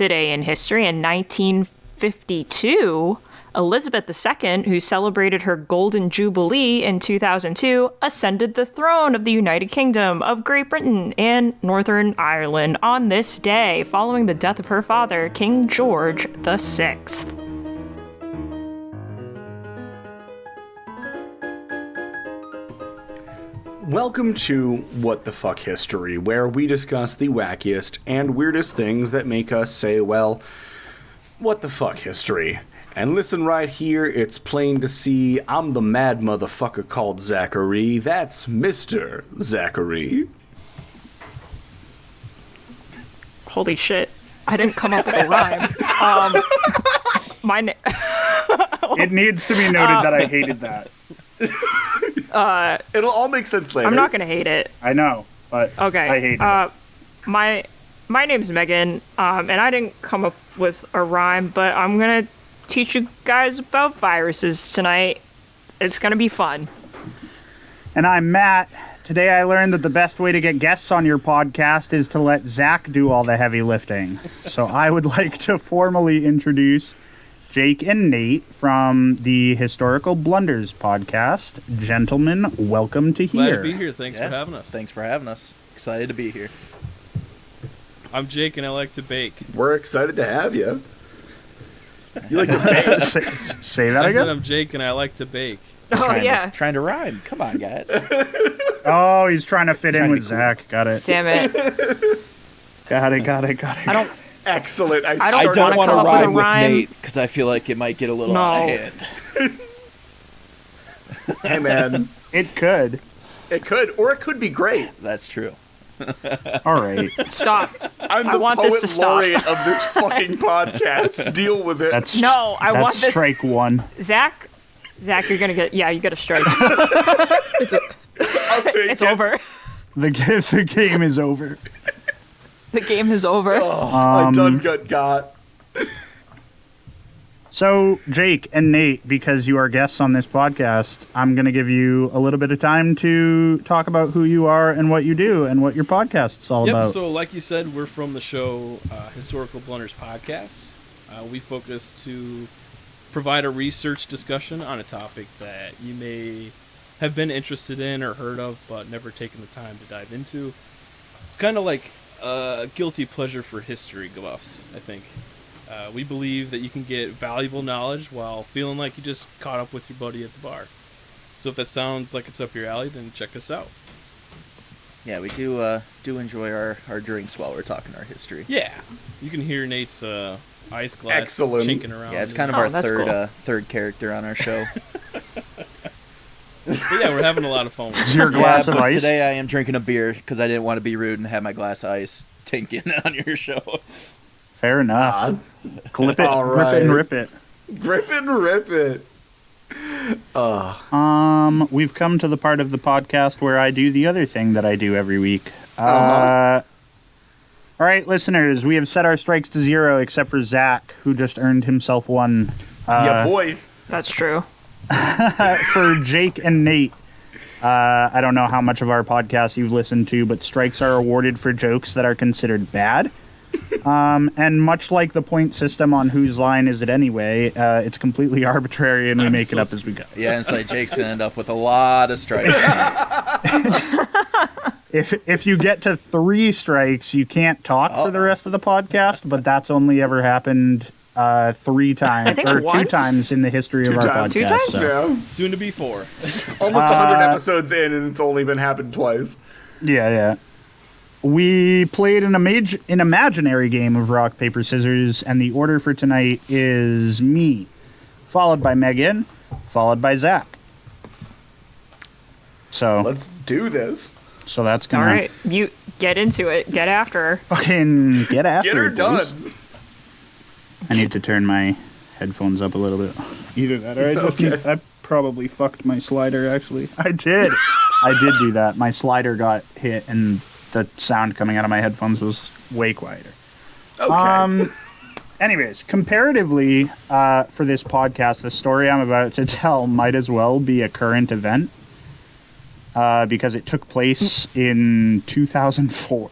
today in history, in 1952, Elizabeth II, who celebrated her Golden Jubilee in 2002, ascended the throne of the United Kingdom of Great Britain and Northern Ireland on this day, following the death of her father, King George VI. Welcome to What the Fuck History, where we discuss the wackiest and weirdest things that make us say, well, what the fuck history? And listen right here, it's plain to see I'm the mad motherfucker called Zachary. That's Mr. Zachary. Holy shit. I didn't come up with a rhyme. It needs to be noted that I hated that. It'll all make sense later. I'm not going to hate it. I know, but Okay. I hated it. My name's Megan, and I didn't come up with a rhyme, but I'm going to teach you guys about viruses tonight. It's going to be fun. And I'm Matt. Today I learned that the best way to get guests on your podcast is to let Zach do all the heavy lifting. So I would like to formally introduce Jake and Nate from the Historical Blunders podcast. Gentlemen, welcome to here. Glad to be here. Thanks for having us. Thanks for having us. Excited to be here. I'm Jake, and I like to bake. We're excited to have you. You like to bake? Say that I again? said I'm Jake, and I like to bake. Trying to rhyme. Come on, guys. Oh, he's trying to fit in with cool. Zach. Got it. Damn it. Got it. I don't... Excellent. I I don't don't want to come up with a rhyme with rhyme. Nate because I feel like it might get a little out of hand. Hey, man. It could. It could, or it could be great. That's true. All right. Stop. I'm I the want poet this to stop. laureate of this fucking podcast. Deal with it. That's No, I that's want this... strike one. Zach, you're going to get... Yeah, you got a strike. I'll take It's it. over. The game is over. The game is over. I done got. So, Jake and Nate, because you are guests on this podcast, I'm going to give you a little bit of time to talk about who you are and what you do and what your podcast's all Yep, about. so like you said, we're from the show Historical Blunders podcast. We focus to provide a research discussion on a topic that you may have been interested in or heard of, but never taken the time to dive into. It's kind of like a guilty pleasure for history buffs, I think. We believe that you can get valuable knowledge while feeling like you just caught up with your buddy at the bar. So if that sounds like it's up your alley, then check us out. Yeah, we do enjoy our drinks while we're talking our history. Yeah, you can hear Nate's ice glass Excellent. chinking around. Yeah, it's kind of Oh, our that's cool. third character on our show. But yeah, we're having a lot of fun with Is it. your glass of but ice? today I am drinking a beer because I didn't want to be rude and have my glass of ice tinking on your show. Fair enough. Clip it, All grip it, and right. rip it. Grip and rip it. We've come to the part of the podcast where I do the other thing that I do every week. All right, listeners, we have set our strikes to 0 except for Zach, who just earned himself one. Yeah, boy. That's true. For Jake and Nate, I don't know how much of our podcast you've listened to, but strikes are awarded for jokes that are considered bad. And much like the point system on Whose Line Is It Anyway, it's completely arbitrary and we make it up as we go. Yeah, and it's like Jake's going to end up with a lot of strikes. If you get to 3 strikes, you can't talk for the rest of the podcast, but that's only ever happened 3 times, I think or 2 once. times in the history of our times. podcast. 2 times? So. Yeah. Soon to be 4. Almost 100 episodes in, and it's only been happened twice. Yeah. We played an imaginary game of rock, paper, scissors, and the order for tonight is me, followed by Megan, followed by Zach. So Let's do this. So that's All gonna right. You get into it. Get after her. fucking get after Get her it, done. please. I need to turn my headphones up a little bit. Either that or I just I probably fucked my slider, actually. I did do that. My slider got hit and the sound coming out of my headphones was way quieter. Okay. Anyways, comparatively, for this podcast, the story I'm about to tell might as well be a current event because it took place in 2004.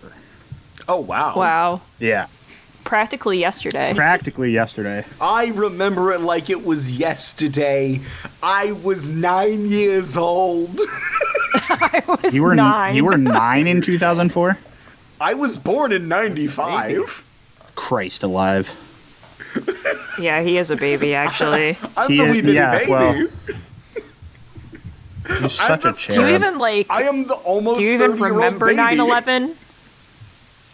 Oh, wow. Wow. Yeah. Practically yesterday. Practically yesterday. I remember it like it was yesterday. I was 9 years old. I was You were 9. You were 9 in 2004. I was born in 95. Christ alive. Yeah, he is a baby, actually. I'm He the is- wee bitty yeah, baby. well, He's such a the- Do you cherub. even, like... I am the almost Do you even 30-year-old remember baby. 9/11?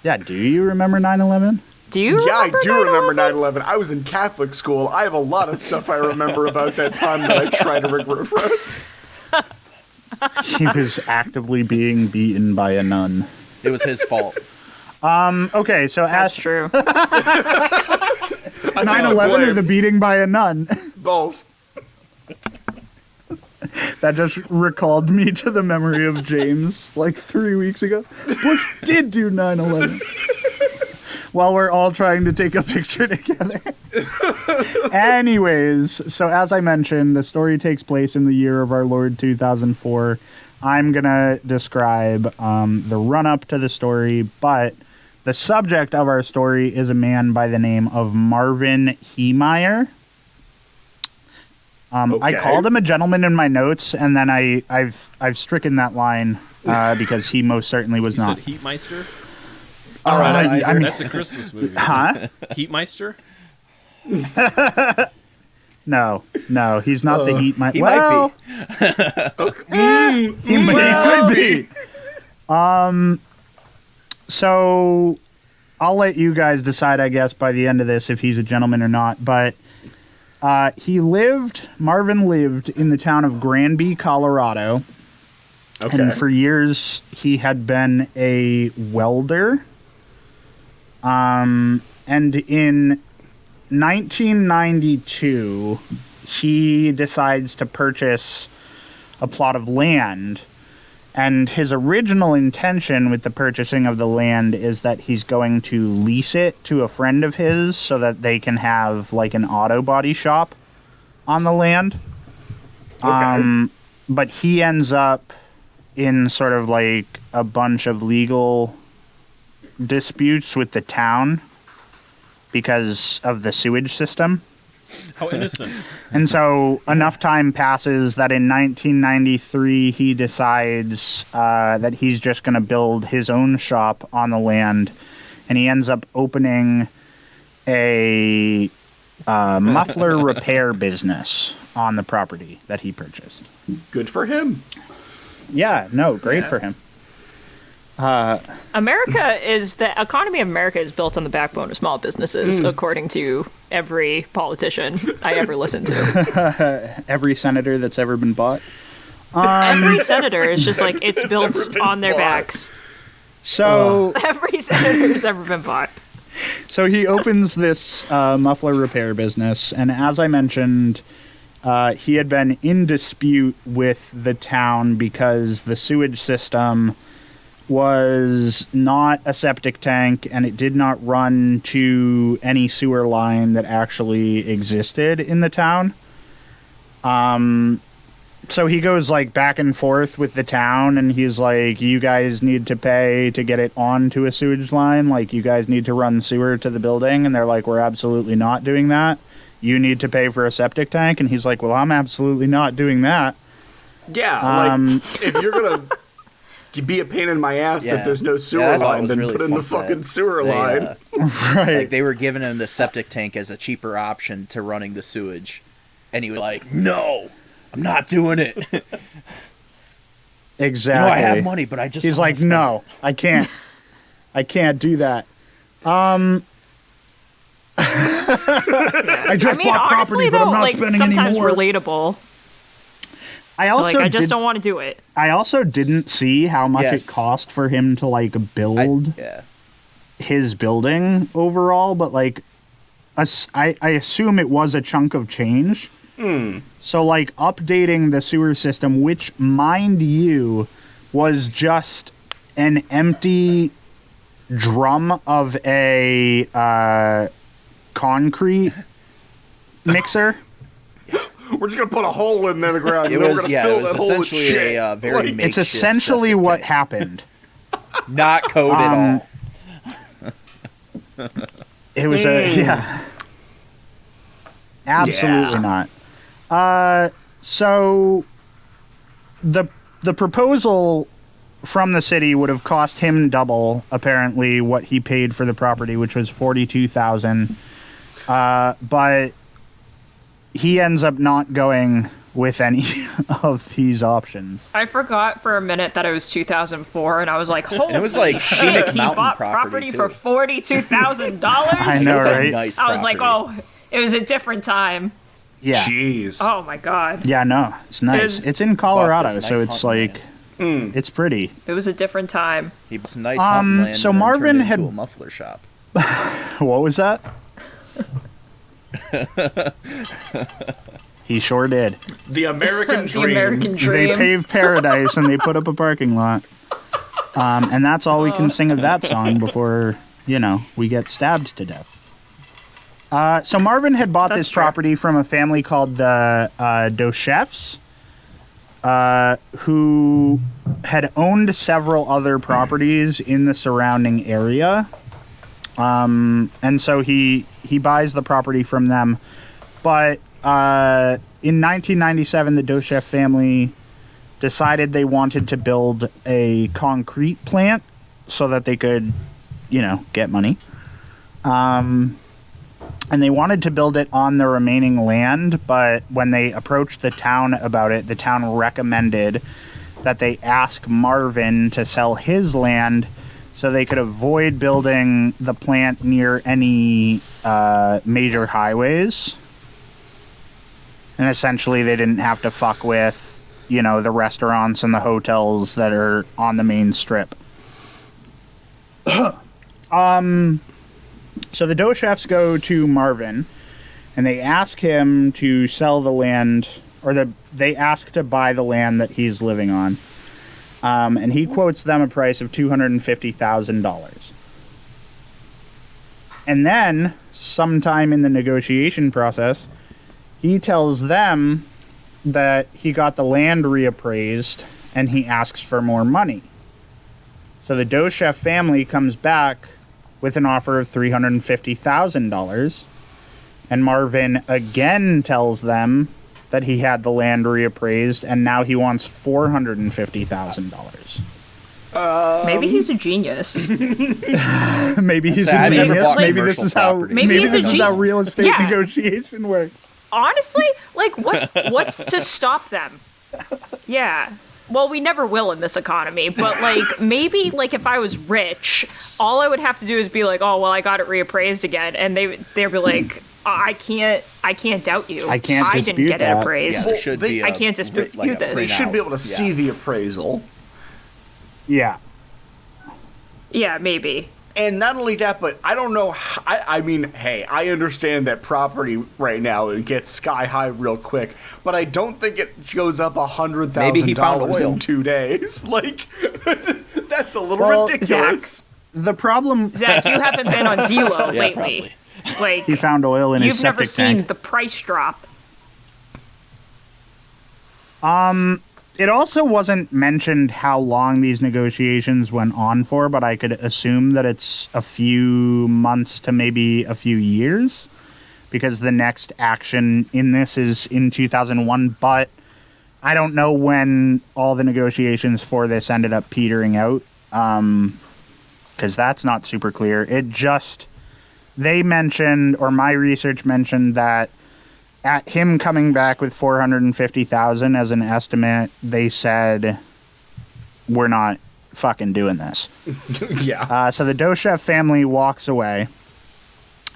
Yeah, do you remember 9/11? Do you Yeah, I remember do remember 9/11? 9/11. I was in Catholic school. I have a lot of stuff I remember about that time that I try to repress. He was actively being beaten by a nun. It was his fault. Okay, so That's as true. 9/11 or the beating by a nun. Both. That just recalled me to the memory of James like 3 weeks ago. Bush did do 9/11. While we're all trying to take a picture together. Anyways, so as I mentioned, the story takes place in the year of our Lord 2004. I'm going to describe the run-up to the story, but the subject of our story is a man by the name of Marvin Heemeyer. I Okay. called him a gentleman in my notes, and then I've stricken that line because he most certainly was You not. said Heatmeister? I mean, That's a Christmas movie. huh? Heatmeister? No, he's not the heat. He might He could be. So I'll let you guys decide, I guess, by the end of this if he's a gentleman or not. But Marvin lived in the town of Granby, Colorado. Okay. And for years, he had been a welder. And in 1992, he decides to purchase a plot of land. And his original intention with the purchasing of the land is that he's going to lease it to a friend of his so that they can have like an auto body shop on the land. Okay. But he ends up in sort of like a bunch of legal disputes with the town because of the sewage system. How innocent. And so enough time passes that in 1993 he decides that he's just going to build his own shop on the land, and he ends up opening a muffler repair business on the property that he purchased. Good for him. Yeah, no, great for him. The economy of America is built on the backbone of small businesses, according to every politician I ever listened to. Every senator that's ever been bought. Every senator is just like, it's ever built been on their bought. backs. So Every senator has ever been bought. So he opens this muffler repair business, and as I mentioned, he had been in dispute with the town because the sewage system was not a septic tank, and it did not run to any sewer line that actually existed in the town. So he goes like back and forth with the town, and he's like, you guys need to pay to get it onto a sewage line. Like, you guys need to run sewer to the building. And they're like, we're absolutely not doing that. You need to pay for a septic tank. And he's like, well, I'm absolutely not doing that. Yeah, like, if you're gonna be a pain in my ass Yeah. that there's no sewer Yeah, I thought it line, was then really put in the fucked fucking that sewer they, line. Right. Like they were giving him the septic tank as a cheaper option to running the sewage, and he was like, "No, I'm not doing it. Exactly. No, I have money, but I just He's don't wanna like, spend no, I can't. I can't do that. I just bought honestly, property, but though, I'm not like, spending any sometimes more. relatable. I also Like, I just did- don't want to do it. I also didn't see how much Yes. it cost for him to like build Yeah, his building overall, but like, I assume it was a chunk of change. So like updating the sewer system, which mind you, was just an empty drum of a concrete mixer. We're just gonna put a hole in the ground. it and then was. we're gonna Yeah, fill it was that hole with essentially shit. a very. Like, It's makeshift essentially septic what tank. happened. Not code at all. It was absolutely not. So the proposal from the city would have cost him double, apparently, what he paid for the property, which was $42,000. But he ends up not going with any of these options. I forgot for a minute that it was 2004, and I was like, "Holy it was like shit! scenic He mountain bought property, for too. $42,000." I know, It was a right? nice I was like, property. "Oh, it was a different time." Yeah. Jeez. Oh my god, Yeah, no, it's nice. It's in Colorado, Fuck, this so nice it's hunting like, it's pretty. it was a different time. He bought some nice hunting land so and then Marvin turned it had- into a muffler shop. What was that? He sure did. The American The dream. American They dream. paved paradise and they put up a parking lot. And that's all we can sing of that song before, we get stabbed to death. So Marvin had bought That's this true. property from a family called the Dochefs, who had owned several other properties in the surrounding area. And so he buys the property from them. But in 1997, the Dochef family decided they wanted to build a concrete plant so that they could, get money. And they wanted to build it on the remaining land, but when they approached the town about it, the town recommended that they ask Marvin to sell his land so they could avoid building the plant near any major highways. And essentially, they didn't have to fuck with, the restaurants and the hotels that are on the main strip. So the Dochefs go to Marvin, and they ask him to sell the land, or they ask to buy the land that he's living on. And he quotes them a price of $250,000. And then, sometime in the negotiation process, he tells them that he got the land reappraised, and he asks for more money. So the Dochef family comes back with an offer of $350,000, and Marvin again tells them that he had the land reappraised, and now he wants $450,000. Maybe he's a genius. Maybe he's a I've never genius. bought Maybe this commercial is how property. Maybe he's a this is how gen- real estate Yeah. negotiation works. Honestly, like what's to stop them? Yeah. Well, we never will in this economy, but like maybe like if I was rich, all I would have to do is be like, "Oh, well, I got it reappraised again." And they'd be like, I can't doubt you. I can't didn't dispute get that. it appraised." Yeah, there should be I can't dispute this. They They should be able to see Yeah. the appraisal. Yeah. Yeah, maybe. And not only that, but I don't know. I mean, hey, I understand that property right now it gets sky high real quick, but I don't think it goes up Maybe he found $100,000 oil. in 2 days. Like, that's a little Well, ridiculous. The problem, Zach, you haven't been on Zillow Yeah, lately. Like he found oil in his you've never septic seen tank. the price drop. It also wasn't mentioned how long these negotiations went on for, but I could assume that it's a few months to maybe a few years, because the next action in this is in 2001, but I don't know when all the negotiations for this ended up petering out, because that's not super clear. They mentioned, or my research mentioned, that at him coming back with $450,000 as an estimate, they said, "We're not fucking doing this." Yeah. So the Dochef family walks away,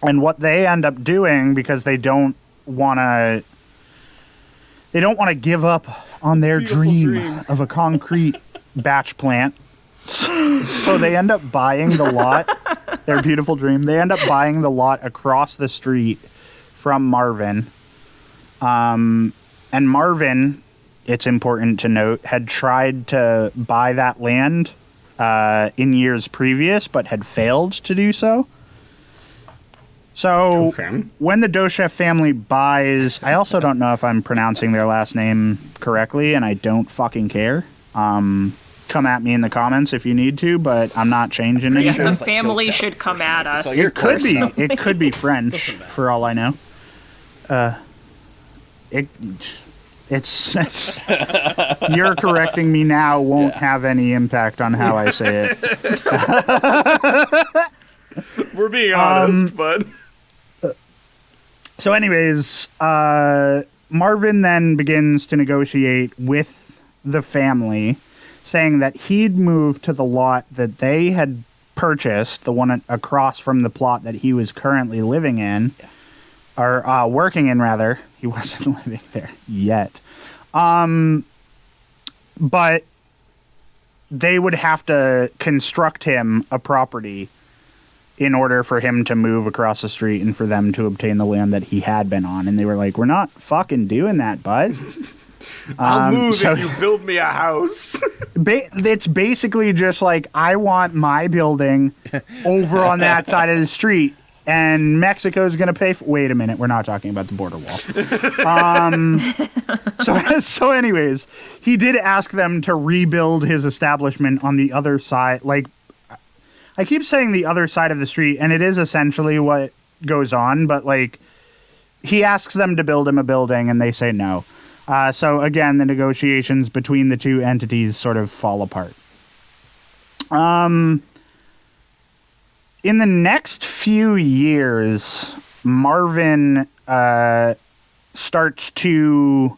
and what they end up doing, because they don't want to give up on their dream of a concrete batch plant. So they end up buying the lot. Their beautiful dream. They end up buying the lot across the street from Marvin. And Marvin, it's important to note, had tried to buy that land in years previous, but had failed to do so. So Okay. when the Dochef family buys, I also don't know if I'm pronouncing their last name correctly, and I don't fucking care. come at me in the comments if you need to, but I'm not changing The anything. like family goat should chow come or at something. us. It's like It could be. stuff. It could be French, for all I know. It's you're correcting me now won't have any impact on how I say it. We're being honest, but So anyways, Marvin then begins to negotiate with the family, saying that he'd move to the lot that they had purchased, the one across from the plot that he was currently living in, or working in, rather. He wasn't living there yet. But they would have to construct him a property in order for him to move across the street and for them to obtain the land that he had been on. And they were like, we're not fucking doing that, bud. I'll move if you build me a house. It's basically just like, I want my building over on that side of the street, and Mexico's going to pay for... Wait a minute, we're not talking about the border wall. So anyways, he did ask them to rebuild his establishment on the other side. Like, I keep saying the other side of the street, and it is essentially what goes on, but like, he asks them to build him a building, and they say no. So again, the negotiations between the two entities sort of fall apart. In the next few years, Marvin starts to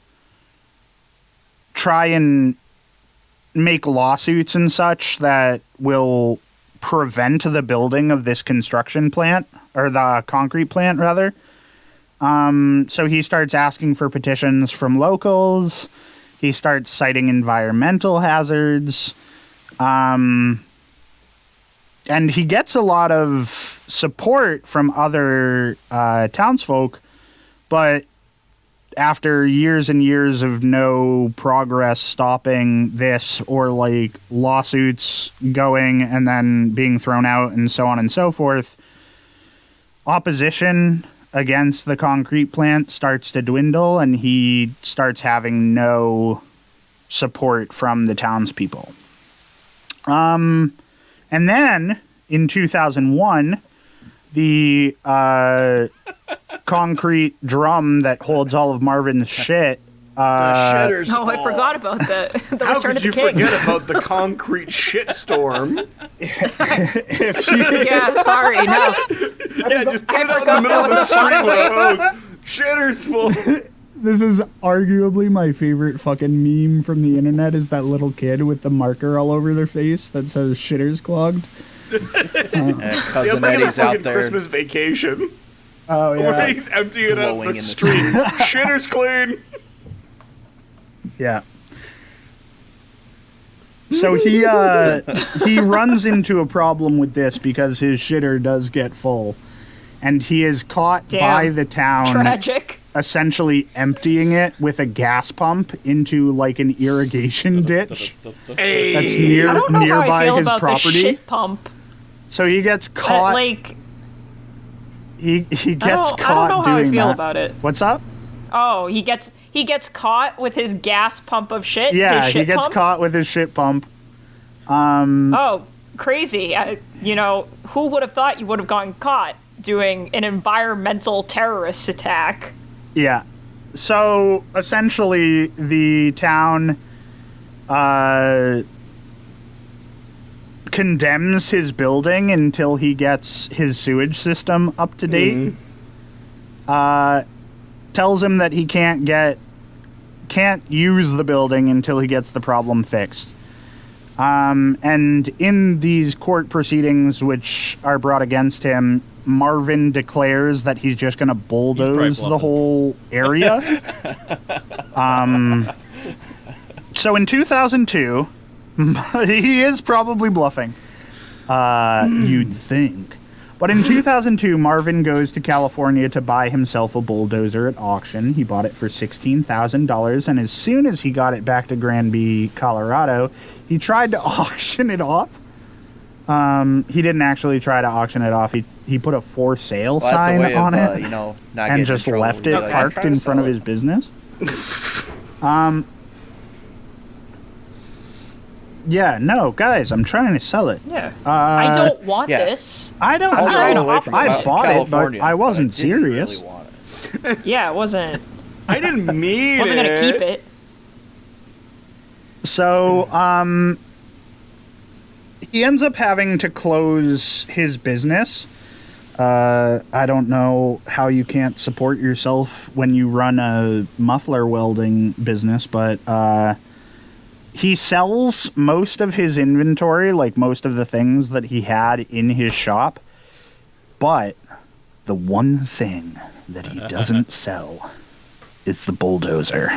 try and make lawsuits and such that will prevent the building of this construction plant, or the concrete plant, rather. So he starts asking for petitions from locals. He starts citing environmental hazards. And he gets a lot of support from other townsfolk, but after years and years of no progress stopping this, or like lawsuits going and then being thrown out and so on and so forth, opposition against the concrete plant starts to dwindle, and he starts having no support from the townspeople. And then in 2001, the concrete drum that holds all of Marvin's shit. Shitters Oh, I fall. forgot about the How Return could of you the King. forget about the concrete shitstorm? Yeah, sorry, no. Yeah, just put I it out in the forgot middle of the that was a street with a hose. Shitter's full. This is arguably my favorite fucking meme from the internet, is that little kid with the marker all over their face that says "shitter's clogged." And See, I'm Cousin thinking of Eddie's out fucking there. Christmas Vacation. Oh Where yeah, he's emptying out Blowing in the the street. Shitter's clean. yeah. So he runs into a problem with this because his shitter does get full, and he is caught Damn. by the town Tragic. essentially emptying it with a gas pump into like an irrigation ditch Hey. that's I don't know how I nearby feel his about the property. shit pump. So he gets But, caught. like, he gets I don't caught know how I doing feel that. about it. What's up? Oh, he gets caught with his gas pump of shit. Yeah, his shit he gets pump? caught with his shit pump. Oh, crazy! Who would have thought you would have gotten caught doing an environmental terrorist attack? Yeah. So essentially, the town condemns his building until he gets his sewage system up to date. Tells him that he can't use the building until he gets the problem fixed. And in these court proceedings which are brought against him, Marvin declares that he's just going to bulldoze the bluffing. whole area. So in 2002, he is probably bluffing, you'd think. But in 2002, Marvin goes to California to buy himself a bulldozer at auction. He bought it for $16,000, and as soon as he got it back to Granby, Colorado, he tried to auction it off. He didn't actually try to auction it off. He put a for sale Well, that's a sign way on of, it not and getting just in trouble. left You're it like, parked "I'm trying in to front of sell his it." business. Yeah, no, guys, I'm trying to sell it. Yeah. I don't want yeah. this. I don't All trying know. to offer I bought it, but California, I wasn't but I didn't serious. Really want it. Yeah, it wasn't. I didn't mean Wasn't gonna keep it. So, he ends up having to close his business. I don't know how you can't support yourself when you run a muffler welding business, but he sells most of his inventory, like most of the things that he had in his shop. But the one thing that he doesn't sell is the bulldozer.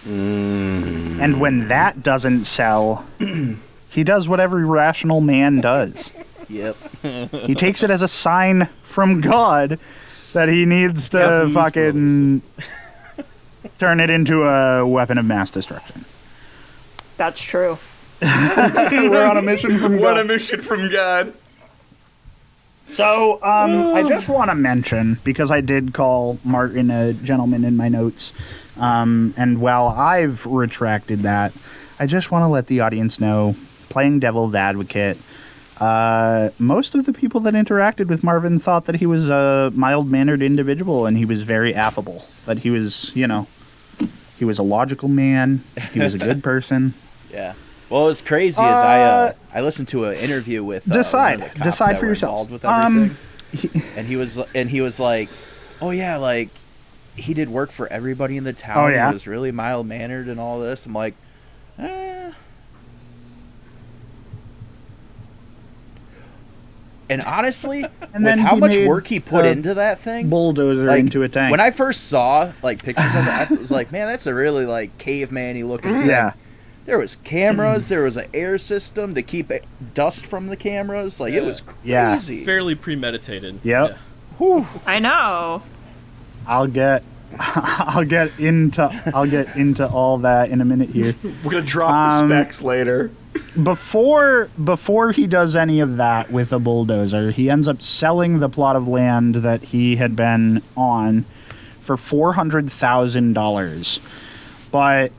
And when that doesn't sell, he does what every rational man does. Yep. He takes it as a sign from God that he needs to Yeah, fucking turn it into a weapon of mass destruction. That's true. We're on a mission from What God. a mission from God. So, I just want to mention, because I did call Martin a gentleman in my notes, and while I've retracted that, I just want to let the audience know, playing devil's advocate, most of the people that interacted with Marvin thought that he was a mild-mannered individual, and he was very affable. That he was, he was a logical man, he was a good person. Yeah. Well, what's crazy is I listened to an interview with Decide. one of the cops Decide that for were yourself. involved with everything. And he was like, oh yeah, like he did work for everybody in the town. Oh, yeah? He was really mild mannered and all this. I'm like, And honestly, And with then how he much made work he put a into that thing, bulldozer like, into a tank. when I first saw like pictures of it, I was like, man, that's a really like caveman-y looking thing. Yeah. There was cameras. There was an air system to keep dust from the cameras. Like, it was Yeah. crazy. Fairly premeditated. Yep. Yeah. I know. I'll get into all that in a minute here. We're gonna drop the specs later. Before he does any of that with a bulldozer, he ends up selling the plot of land that he had been on for $400,000. But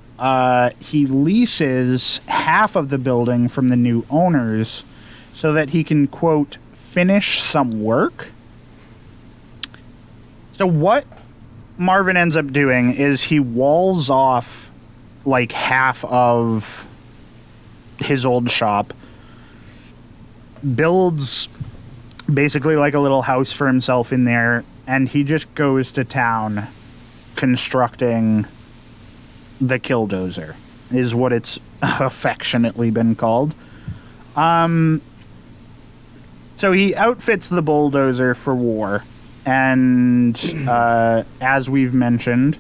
he leases half of the building from the new owners so that he can, quote, finish some work. So what Marvin ends up doing is he walls off like half of his old shop, builds basically like a little house for himself in there, and he just goes to town constructing the killdozer, is what it's affectionately been called. So he outfits the bulldozer for war, and as we've mentioned,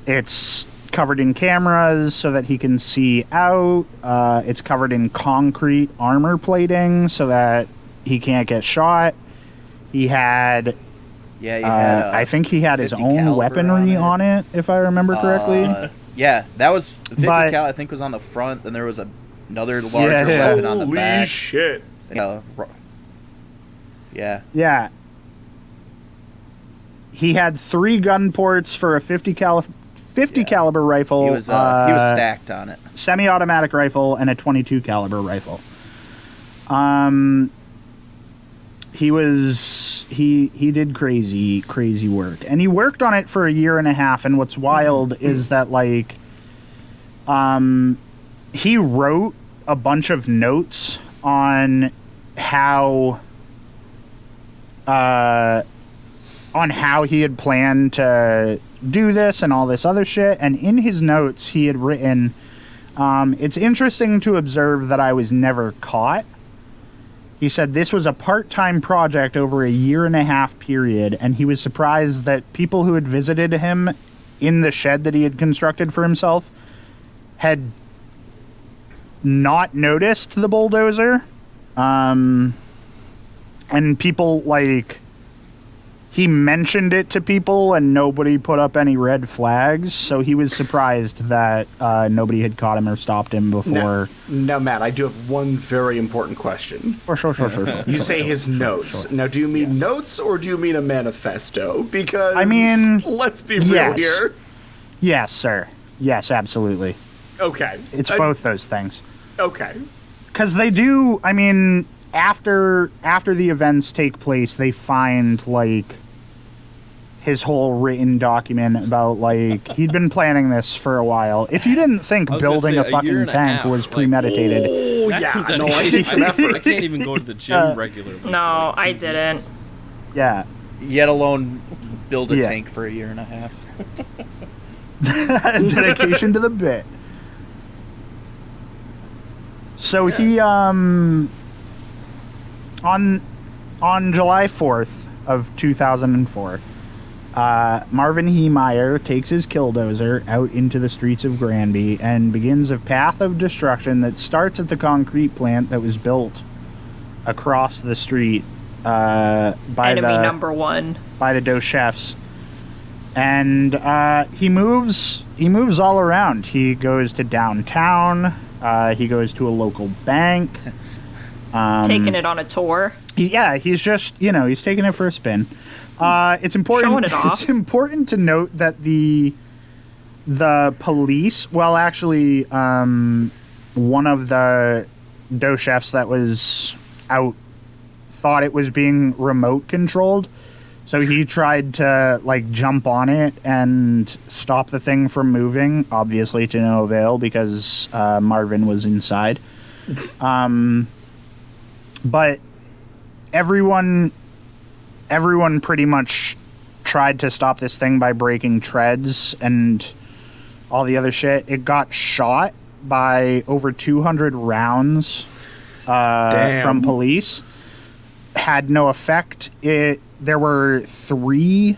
it's covered in cameras so that he can see out. It's covered in concrete armor plating so that he can't get shot. He had, Yeah, he had, I think he had his 50 own caliber weaponry on it, if I remember correctly. Yeah, that was 50 But- cal. I think was on the front. Then there was another larger Yeah. weapon on the Holy back. shit. Yeah. Yeah. He had 3 gun ports for a 50 caliber rifle. He was stacked on it. Semi-automatic rifle and a 22 caliber rifle. He did crazy work, and he worked on it for a year and a half. And what's wild is that like, he wrote a bunch of notes on how he had planned to do this and all this other shit. And in his notes, he had written, it's interesting to observe that I was never caught. He said this was a part-time project over a year and a half period, and he was surprised that people who had visited him in the shed that he had constructed for himself had not noticed the bulldozer. And people, like, he mentioned it to people and nobody put up any red flags, so he was surprised that nobody had caught him or stopped him before. Now, Matt, I do have one very important question. Sure. You say his notes. Sure. Now, do you mean notes or do you mean a manifesto? Because, I mean, let's be real yes. here. Yes, sir. Yes, absolutely. Okay. It's both those things. Okay. Because they do, I mean, after the events take place, they find, like, his whole written document about, like, he'd been planning this for a while. If you didn't think I was gonna building say, a a year fucking and a tank half, was like, premeditated. Oh, That's some yeah. No, I dedication. did some effort. I can't even go to the gym regularly. for, No, like, 2 I weeks. didn't. Yeah. Yet alone build a Yeah. tank for a year and a half. Dedication to the bit. So he on July 4th of 2004, Marvin Heemeyer takes his killdozer out into the streets of Granby and begins a path of destruction that starts at the concrete plant that was built across the street by Enemy number one. by the Doe chefs. And he moves all around. He goes to downtown. He goes to a local bank. Taking it on a tour. He's just, he's taking it for a spin. It's important. Showing it off. It's important to note that the police, well, actually, one of the Doe chefs that was out thought it was being remote controlled. So he tried to, like, jump on it and stop the thing from moving, obviously to no avail because Marvin was inside. But everyone pretty much tried to stop this thing by breaking treads and all the other shit. It got shot by over 200 rounds from police. Had no effect. There were 3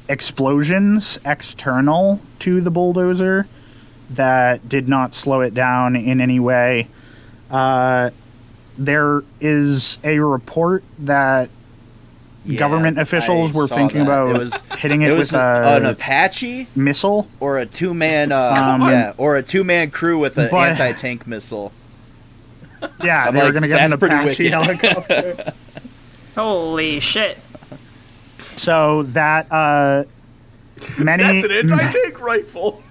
explosions external to the bulldozer that did not slow it down in any way. There is a report that government officials were thinking about hitting it with an Apache missile or a 2-man or a 2-man crew with an anti-tank missile. Yeah, I'm they were like, going to get an that's pretty Apache wicked. helicopter. Holy shit. So that many That's an anti-tank rifle.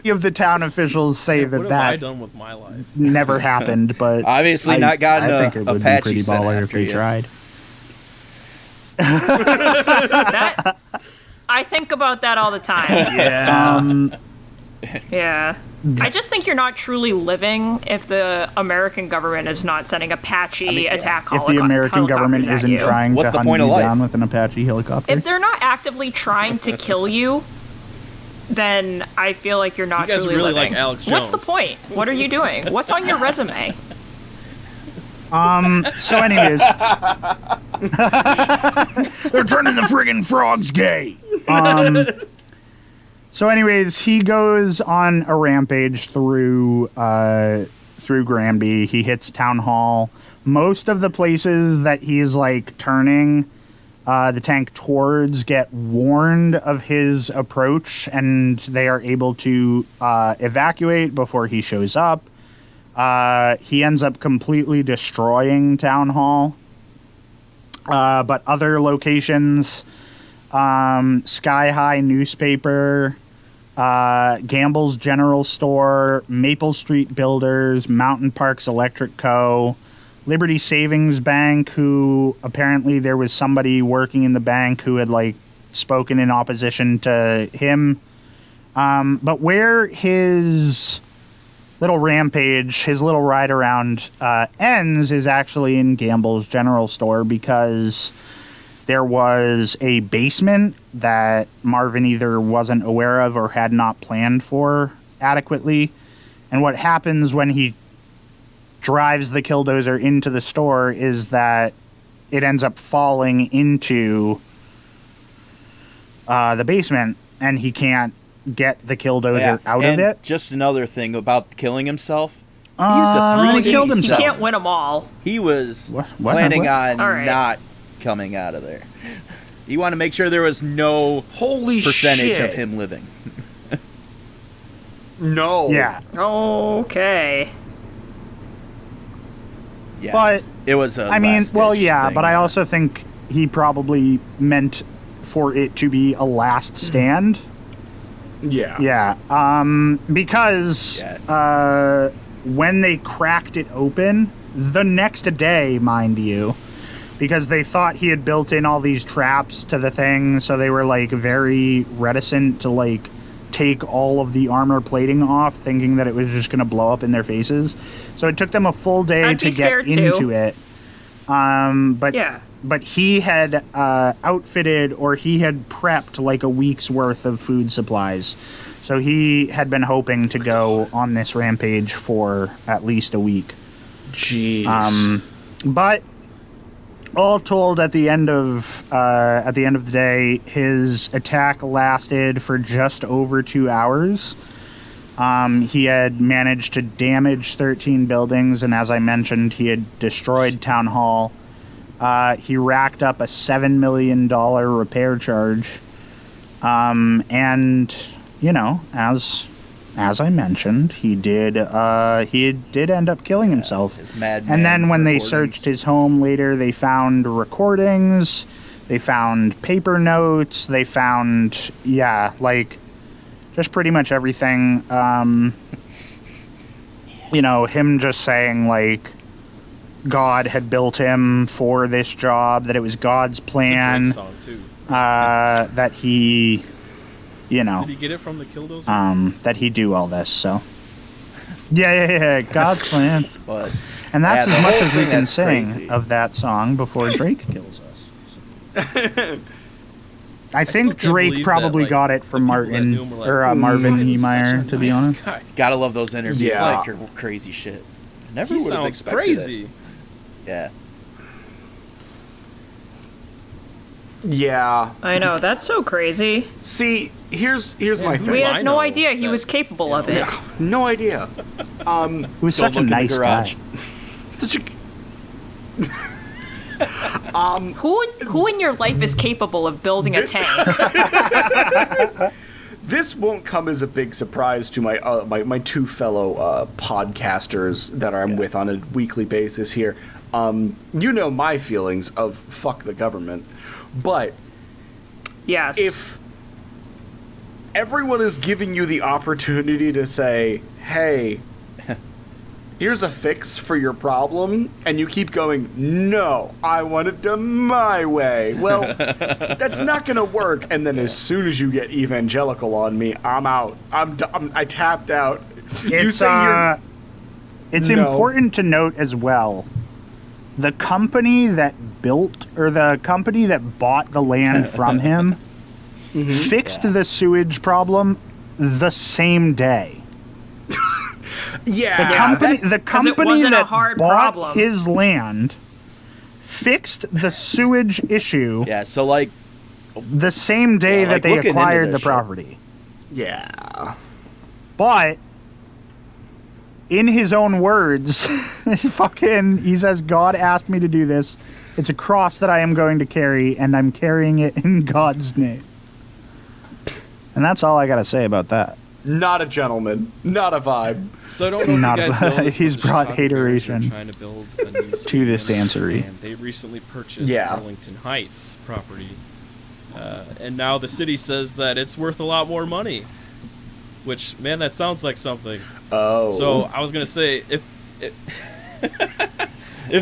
of the town officials say What have that I done with my life? never happened, but Obviously not gotten I think it would Apache be pretty sent baller if after they you. tried. That, I think about that all the time. Yeah. Yeah. I just think you're not truly living if the American government is not sending Apache attack If the American government helicopters at isn't you. trying What's to the hunt point you of life? down with an Apache helicopter, If they're not actively trying to kill you, then I feel like you're not You guys truly really living. like Alex What's the Jones. point? What are you doing? What's on your resume? so anyways, they're turning the friggin' frogs gay. So anyways, he goes on a rampage through Granby. He hits Town Hall. Most of the places that he's like turning the tank towards get warned of his approach, and they are able to evacuate before he shows up. He ends up completely destroying Town Hall. But other locations, Sky High Newspaper, Gamble's General Store, Maple Street Builders, Mountain Parks Electric Co., Liberty Savings Bank, who apparently there was somebody working in the bank who had like spoken in opposition to him. But where his little rampage, his little ride around ends is actually in Gamble's General Store, because there was a basement that Marvin either wasn't aware of or had not planned for adequately. And what happens when he drives the killdozer into the store is that it ends up falling into the basement, and he can't get the killdozer out and of it. Just another thing about killing himself. He used a he killed You himself. can't win them all. He was What? planning on All right. not coming out of there. He wanted to make sure there was no Holy percentage shit. of him living. No. Yeah, Okay. Yeah, but it was a I mean, well, last-ditch yeah, thing. but I also think he probably meant for it to be a last stand. Yeah. Yeah. Because when they cracked it open, the next day, mind you, because they thought he had built in all these traps to the thing, so they were like very reticent to like take all of the armor plating off, thinking that it was just going to blow up in their faces. So it took them a full day to get into it. But he had outfitted, or he had prepped like a week's worth of food supplies. So he had been hoping to go on this rampage for at least a week. Jeez. But all told, at the end of the day, his attack lasted for just over 2 hours. He had managed to damage 13 buildings, and as I mentioned, he had destroyed Town Hall. He racked up a $7 million repair charge. And, you know, as I mentioned, he did end up killing himself. And then when they searched his home later, they found recordings, they found paper notes, they found, like, just pretty much everything. You know, him just saying, like, God had built him for this job, that it was God's plan, song too. that he, you know, did he get it from the Killdozer? that he do all this. So, yeah, God's plan. But And that's as much as we can sing crazy. of that song before Drake kills us. So. I think still can't Drake believe probably that, like, got it from the people that Martin knew him were like, or Marvin Niemeyer, to be honest. Guy. Gotta love those interviews. Yeah. Like your crazy shit. Never He would have sounds expected crazy. It. Yeah. Yeah. I know, that's so crazy. See, here's my who thing. We I had no know idea he that- was capable of it. No idea. He was Don't such a look in the nice guy. garage. Such a. Who in your life is capable of building a tank? This won't come as a big surprise to my two fellow podcasters that I'm with on a weekly basis here. You know my feelings of fuck the government, but Yes. if everyone is giving you the opportunity to say, hey, here's a fix for your problem, and you keep going, no, I want it done my way. Well, that's not going to work. And then as soon as you get evangelical on me, I'm out. I tapped out. You It's, say you're... it's No. important to note as well, the company that built, or the company that bought the land from him, fixed the sewage problem the same day. Yeah. The company wasn't a that hard bought problem. his land fixed the sewage issue Yeah. So like, the same day Yeah, that like, they looking into acquired this the shit. property. Yeah. But in his own words, he says, God asked me to do this. It's a cross that I am going to carry, and I'm carrying it in God's name. And that's all I got to say about that. Not a gentleman. Not a vibe. So I don't know if Not you guys a- know this, he's but the brought Chicago Bears are hateration trying to build a new to this stadium, dancery. and they recently purchased Yeah. Arlington Heights property, and now the city says that it's worth a lot more money. Which, man, that sounds like something. Oh. So I was gonna say, if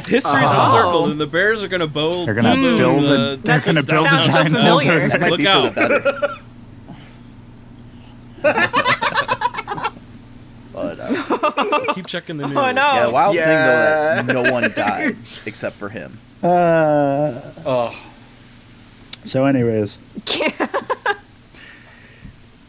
history's a circle, then the Bears are gonna build. They're gonna build a- they're gonna build a sounds so giant familiar. bulldozer. might Look be for out. the better. But Keep checking the news. Oh, no. yeah, wild Yeah. thing though that no one died except for him. So, anyways.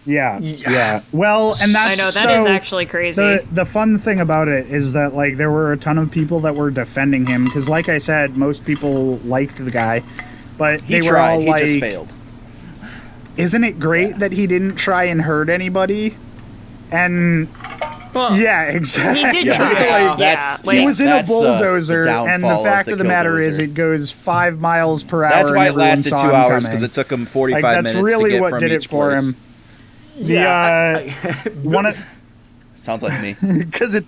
Yeah. Well, and that's I know, that so is actually crazy. the fun thing about it is that like there were a ton of people that were defending him because, like I said, most people liked the guy, but He they were tried. all He like, just failed. "Isn't it great that he didn't try and hurt anybody?" And Well, yeah, exactly. he did Yeah. try. Like, Yeah, he was in a That's, bulldozer, the and the downfall fact of of the matter is, Killdozer. it goes 5 miles per hour. That's why and it lasted 2 everyone saw him hours, coming. because it took him 45 Like, minutes that's to really get what from did it each for place. him. One of Sounds like me. because it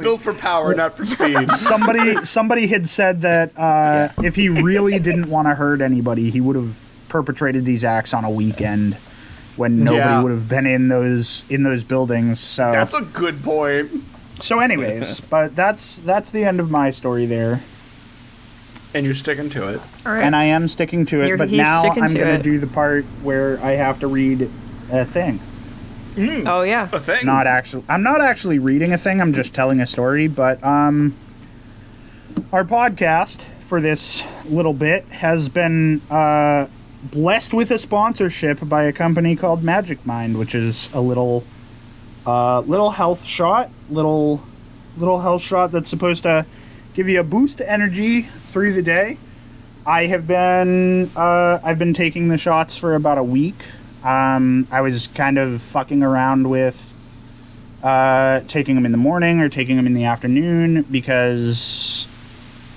built for power, not for speed. somebody had said that if he really didn't want to hurt anybody, he would have perpetrated these acts on a weekend when nobody Yeah. would have been in those buildings. So That's a good point. so anyways, but that's the end of my story there. And you're sticking to it. All right. And I am sticking to it, but He's now sticking I'm to going to it. do the part where I have to read a thing. Oh yeah. A thing. I'm not actually reading a thing, I'm just telling a story, but our podcast for this little bit has been blessed with a sponsorship by a company called Magic Mind, which is a little health shot, little health shot that's supposed to give you a boost of energy through the day. I've been taking the shots for about a week. I was kind of fucking around with taking them in the morning or taking them in the afternoon because,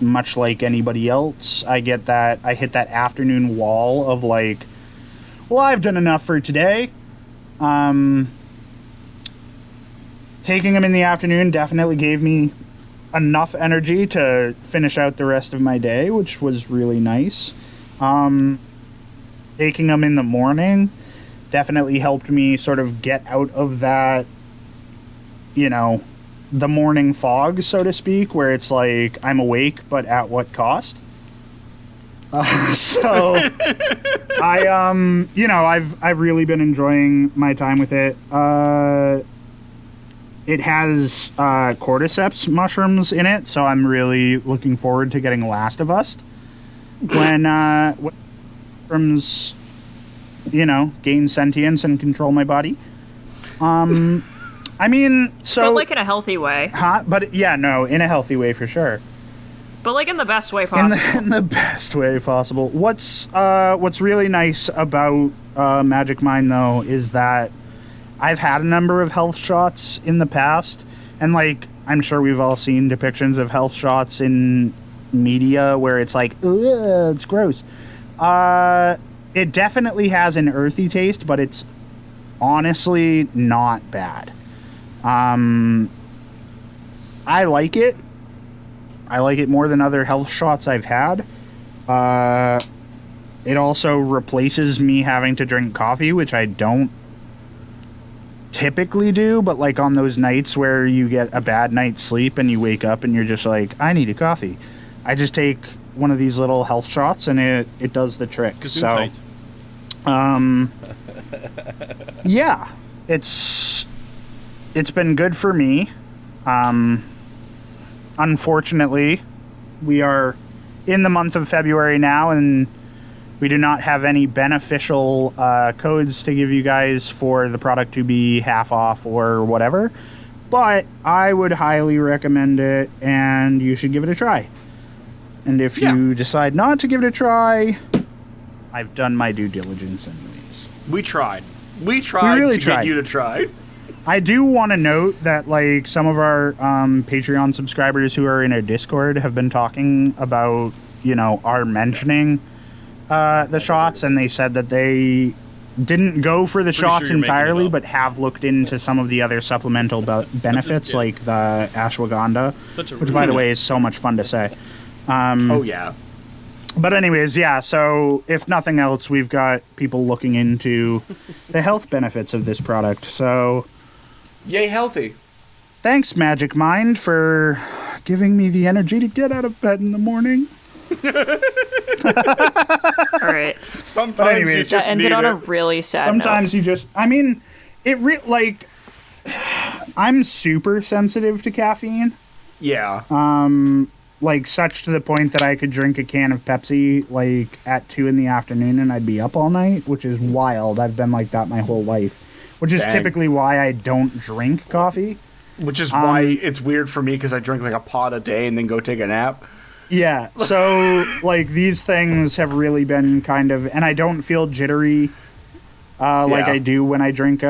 much like anybody else, I hit that afternoon wall of like, well, I've done enough for today. Taking them in the afternoon definitely gave me enough energy to finish out the rest of my day, which was really nice. Taking them in the morning definitely helped me sort of get out of that, the morning fog, so to speak, where it's like I'm awake, but at what cost? So I've really been enjoying my time with it. It has cordyceps mushrooms in it, so I'm really looking forward to getting Last of Us when mushrooms, gain sentience and control my body. I mean, so But like in a healthy way. but yeah, no, in a healthy way for sure. But like in the best way possible. In the best way possible. What's really nice about Magic Mind though is that I've had a number of health shots in the past, and like I'm sure we've all seen depictions of health shots in media where it's like, ugh, it's gross. It definitely has an earthy taste, but it's honestly not bad. I like it. I like it more than other health shots I've had. It also replaces me having to drink coffee, which I don't typically do, but like on those nights where you get a bad night's sleep and you wake up and you're just like, I need a coffee, I just take one of these little health shots and it does the trick. So yeah, it's been good for me. Unfortunately, we are in the month of February now, and we do not have any beneficial codes to give you guys for the product to be half off or whatever. But I would highly recommend it, and you should give it a try. And if you decide not to give it a try, I've done my due diligence anyways. We tried. We really tried get you to try. I do want to note that like some of our Patreon subscribers who are in our Discord have been talking about, our mentioning the shots, and they said that they didn't go for the shots sure you're making entirely, it up. but have looked into some of the other supplemental benefits, good. like the ashwagandha, Such a which, by the way, is so much fun to say. Oh yeah. But anyways, yeah, so if nothing else, we've got people looking into the health benefits of this product. So Yay healthy. thanks, Magic Mind, for giving me the energy to get out of bed in the morning. All right. Sometimes anyways, you that just That ended need on a it. really sad Sometimes you just, I mean, I'm super sensitive to caffeine. Yeah. Like, such to the point that I could drink a can of Pepsi, like, at 2 in the afternoon and I'd be up all night, which is wild. I've been like that my whole life, which is Dang. typically why I don't drink coffee. Which is why it's weird for me, because I drink like a pot a day and then go take a nap. Yeah, so, like, these things have really been kind of, and I don't feel jittery like Yeah. I do when I drink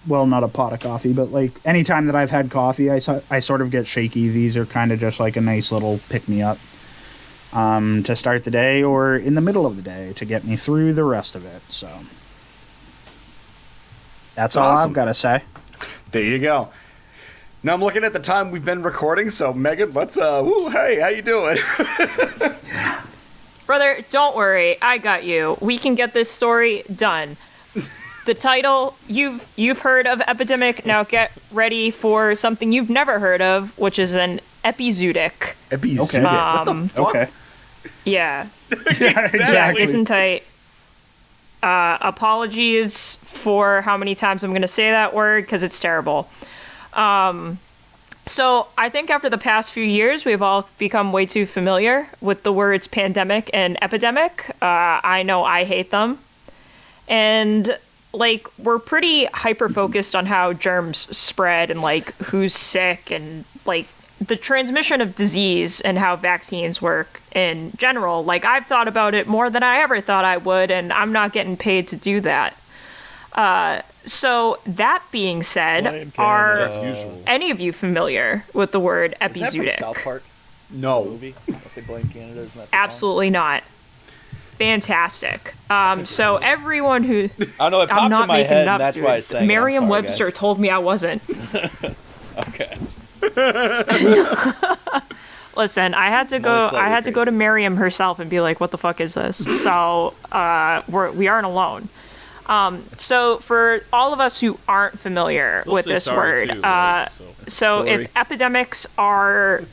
well, not a pot of coffee, but like anytime that I've had coffee, I sort of get shaky. These are kind of just like a nice little pick-me-up to start the day or in the middle of the day to get me through the rest of it. So that's all Awesome. I've got to say. There you go. Now I'm looking at the time we've been recording, so Megan, let's hey, how you doing? Brother, don't worry. I got you. We can get this story done. The title, you've heard of epidemic. Now get ready for something you've never heard of, which is an epizootic. Epizootic. What the fuck? Okay. Yeah. Yeah, exactly. Listen tight. Apologies for how many times I'm going to say that word because it's terrible. So I think after the past few years, we've all become way too familiar with the words pandemic and epidemic. I know I hate them. And like, we're pretty hyper-focused on how germs spread and like who's sick and like the transmission of disease and how vaccines work in general. Like, I've thought about it more than I ever thought I would, and I'm not getting paid to do that. So that being said, are any of you familiar with the word Is that from epizootic? South Park No. movie? If they blame Canada, isn't that the Absolutely not. Fantastic. So everyone who I know it I'm popped not in my making head, it up, and that's dude. why I sang it. I'm sorry, Merriam-Webster guys. told me I wasn't. Okay. Listen, I had to go. slightly I had to go crazy. to Merriam herself and be like, "What the fuck is this?" So we aren't alone. So for all of us who aren't familiar They'll with say this sorry word, too, right? so Sorry. if epidemics are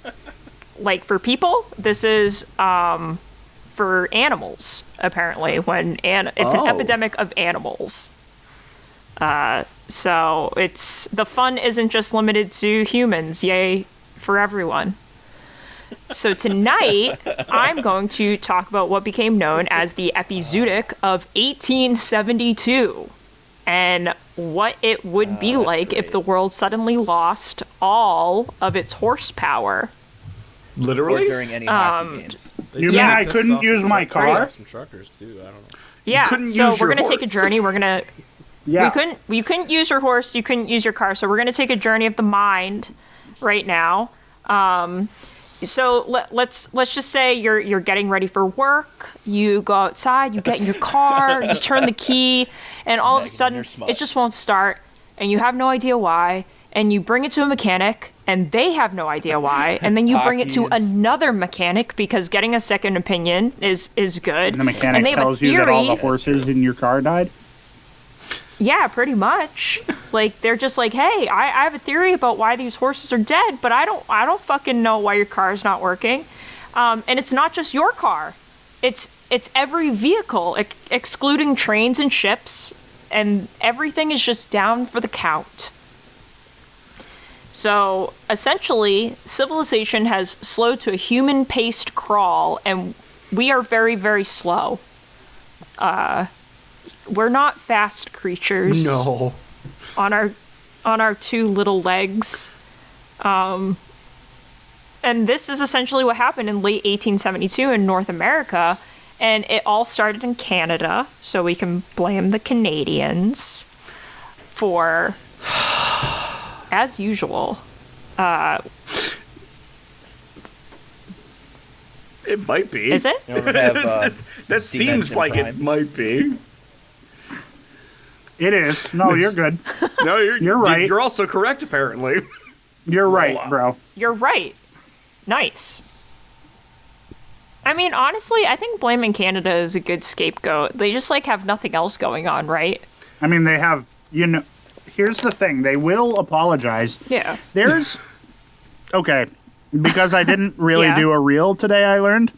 like for people, this is for animals. Apparently, when it's an Oh. epidemic of animals. So it's the fun isn't just limited to humans. Yay for everyone. So tonight, I'm going to talk about what became known as the epizootic of 1872 and what it would be like if great. the world suddenly lost all of its horsepower. Or Literally? during any hockey games. They You say mean it I pissed couldn't off use some my truckers. car? Some truckers too. I don't know. Yeah, couldn't so use we're your gonna take a horse. journey. We're gonna Yeah. you couldn't use your horse, you couldn't use your car, so we're gonna take a journey of the mind right now. So let's just say you're getting ready for work. You go outside, you get in your car, you turn the key, and all of a Megan and sudden her smut. it just won't start, and you have no idea why. And you bring it to a mechanic, and they have no idea why. And then you bring it to Hockey is- another mechanic because getting a second opinion is good. And the mechanic and they have a tells you that all the theory- horses in your car died. Yeah, pretty much. Like, they're just like, hey, I have a theory about why these horses are dead, but I don't fucking know why your car's not working. And it's not just your car. It's every vehicle, excluding trains and ships, and everything is just down for the count. So, essentially, civilization has slowed to a human-paced crawl, and we are very, very slow. We're not fast creatures No. on our two little legs. And this is essentially what happened in late 1872 in North America, and it all started in Canada, so we can blame the Canadians for, as usual, It might be. is it? You don't have, That seems Dimension like it Prime. might be. It is. No, you're good. No, You're right. You're also correct, apparently. You're right, bro. You're right. Nice. I mean, honestly, I think blaming Canada is a good scapegoat. They just, like, have nothing else going on, right? I mean, they have, here's the thing. They will apologize. Yeah. There's, okay, because I didn't really Yeah. do a reel today, I learned.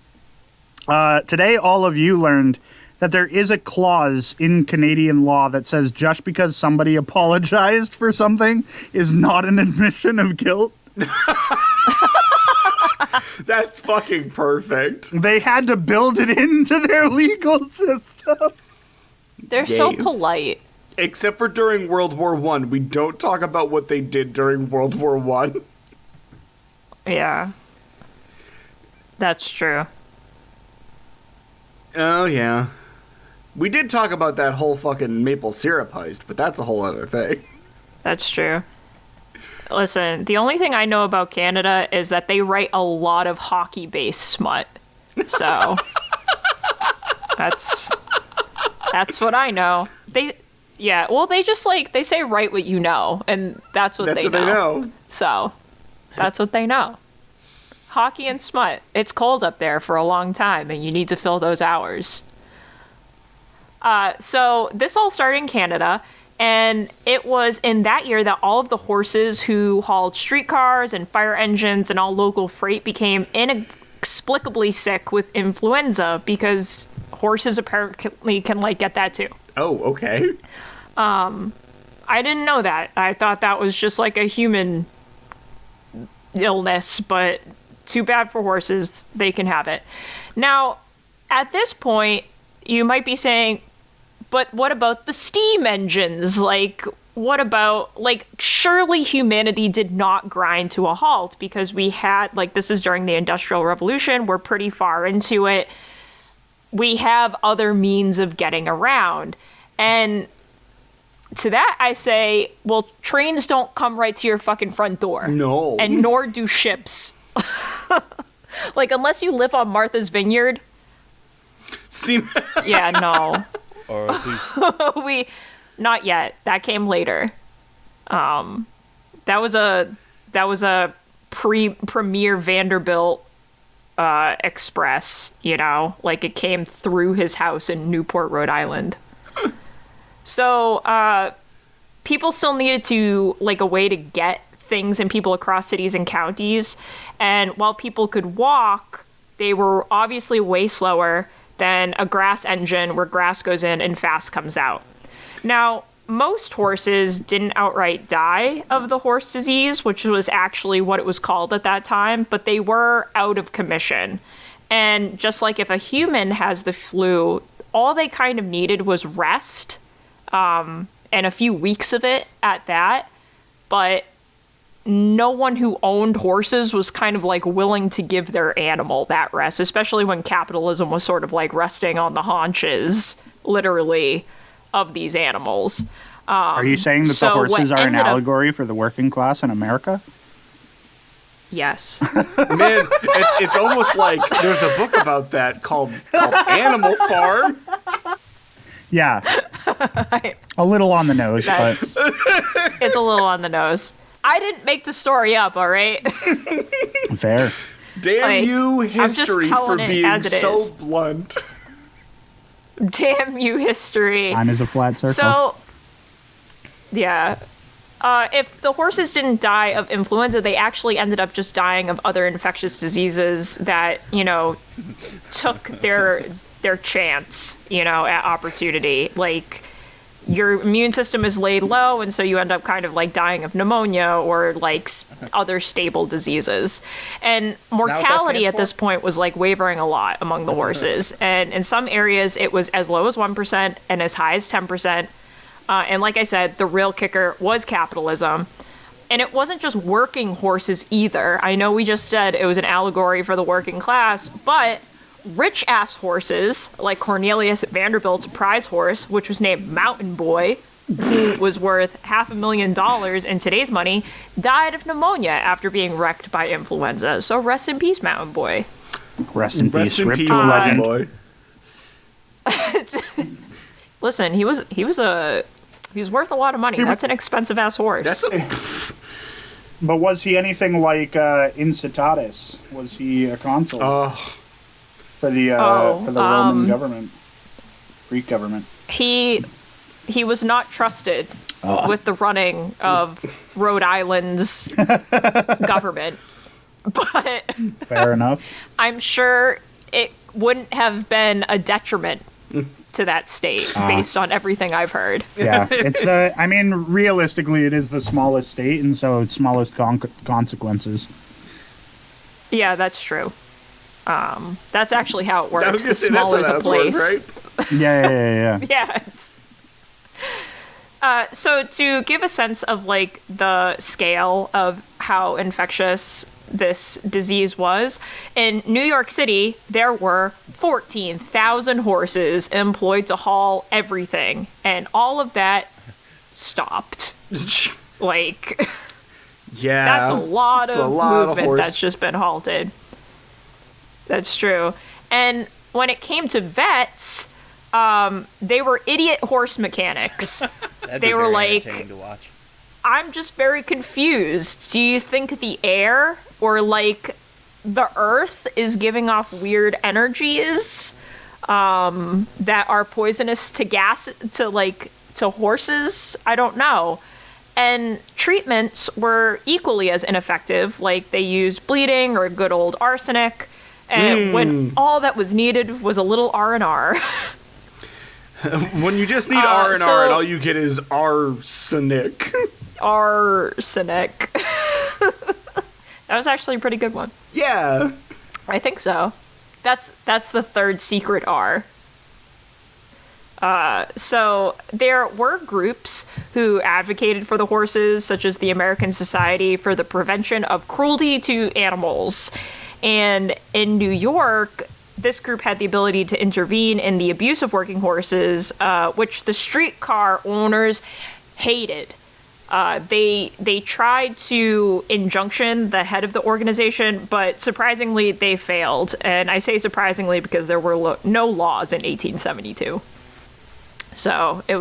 Today, all of you learned that there is a clause in Canadian law that says just because somebody apologized for something is not an admission of guilt. That's fucking perfect. They had to build it into their legal system. They're so Gays. polite. Except for during World War One, we don't talk about what they did during World War One. Yeah. That's true. Oh yeah, we did talk about that whole fucking maple syrup heist, but that's a whole other thing. That's true. Listen, the only thing I know about Canada is that they write a lot of hockey-based smut. So that's what I know. They just they say write what you know, and that's what That's they what they know. So that's what they know. Hockey and smut. It's cold up there for a long time, and you need to fill those hours. So this all started in Canada, and it was in that year that all of the horses who hauled streetcars and fire engines and all local freight became inexplicably sick with influenza, because horses apparently can, like, get that too. Oh, okay. I didn't know that. I thought that was just like a human illness, but too bad for horses. They can have it. Now, at this point, you might be saying, but what about the steam engines? Like, what about, like, surely humanity did not grind to a halt, because we had, like, this is during the Industrial Revolution. We're pretty far into it. We have other means of getting around. And to that, I say, well, trains don't come right to your fucking front door. No. And nor do ships. Like, unless you live on Martha's Vineyard. Steam. Yeah, no. Or at least Not yet. That came later. That was a premier Vanderbilt express, you know? Like, it came through his house in Newport, Rhode Island. So, people still needed to, like, a way to get things and people across cities and counties. And while people could walk, they were obviously way slower than a grass engine where grass goes in and fast comes out. Now, most horses didn't outright die of the horse disease, which was actually what it was called at that time, but they were out of commission. And just like if a human has the flu, all they kind of needed was rest, and a few weeks of it at that. But no one who owned horses was kind of like willing to give their animal that rest, especially when capitalism was sort of like resting on the haunches, literally, of these animals. Are you saying that the so what horses are an ended up- allegory for the working class in America? Yes. Man, it's almost like there's a book about that called Animal Farm. Yeah. A little on the nose, but That's, it's a little on the nose. I didn't make the story up, all right? fair. Damn Like, you, I'm just history, for telling it being as it so is. blunt. Damn you, history. Mine is a flat circle. So, yeah. If the horses didn't die of influenza, they actually ended up just dying of other infectious diseases that, you know, took their chance, you know, at opportunity. Like, your immune system is laid low, and so you end up kind of like dying of pneumonia or like other stable diseases. And mortality stands at for? this point was like wavering a lot among the horses. And in some areas, it was as low as 1% and as high as 10%. And like I said, the real kicker was capitalism. And it wasn't just working horses either. I know we just said it was an allegory for the working class, but rich-ass horses, like Cornelius Vanderbilt's prize horse, which was named Mountain Boy, who was worth $500,000 in today's money, died of pneumonia after being wrecked by influenza. So rest in peace, Mountain Boy. Rest in Rest peace, in Rip peace, to a Mountain legend. Boy. Listen, he was worth a lot of money. That's an expensive ass horse. But was he anything like Incitatus? Was he a consul for the Roman government, Greek government? He was not trusted with the running of Rhode Island's government, but Fair enough. I'm sure it wouldn't have been a detriment to that state based on everything I've heard. Yeah, it's the. I mean, realistically, it is the smallest state, and so it's smallest consequences. Yeah, that's true. That's actually how it I works. was The gonna say, that's smaller how the that works, place. right? Yeah. Yeah. So to give a sense of like the scale of how infectious this disease was, in New York City, there were 14,000 horses employed to haul everything, and all of that stopped. Like, Yeah. that's a lot it's of a lot of movement horse. that's just been halted. That's true. And when it came to vets, they were idiot horse mechanics. That'd They be were very like- entertaining to watch. I'm just very confused. Do you think the air or like the earth is giving off weird energies? that are poisonous to horses. I don't know. And treatments were equally as ineffective. Like, they used bleeding or good old arsenic. And when all that was needed was a little R&R. When you just need R&R and all you get is arsenic. Arsenic. That was actually a pretty good one. Yeah. I think so. That's the third secret R. So there were groups who advocated for the horses, such as the American Society for the Prevention of Cruelty to Animals. And in New York, this group had the ability to intervene in the abuse of working horses, which the streetcar owners hated. They tried to injunction the head of the organization, but surprisingly, they failed. And I say surprisingly because there were no laws in 1872. So it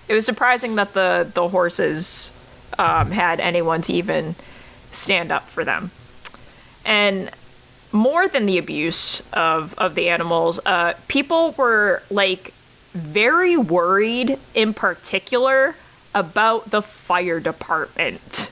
was surprising that the horses had anyone to even stand up for them. And more than the abuse of the animals, people were like very worried in particular about the fire department,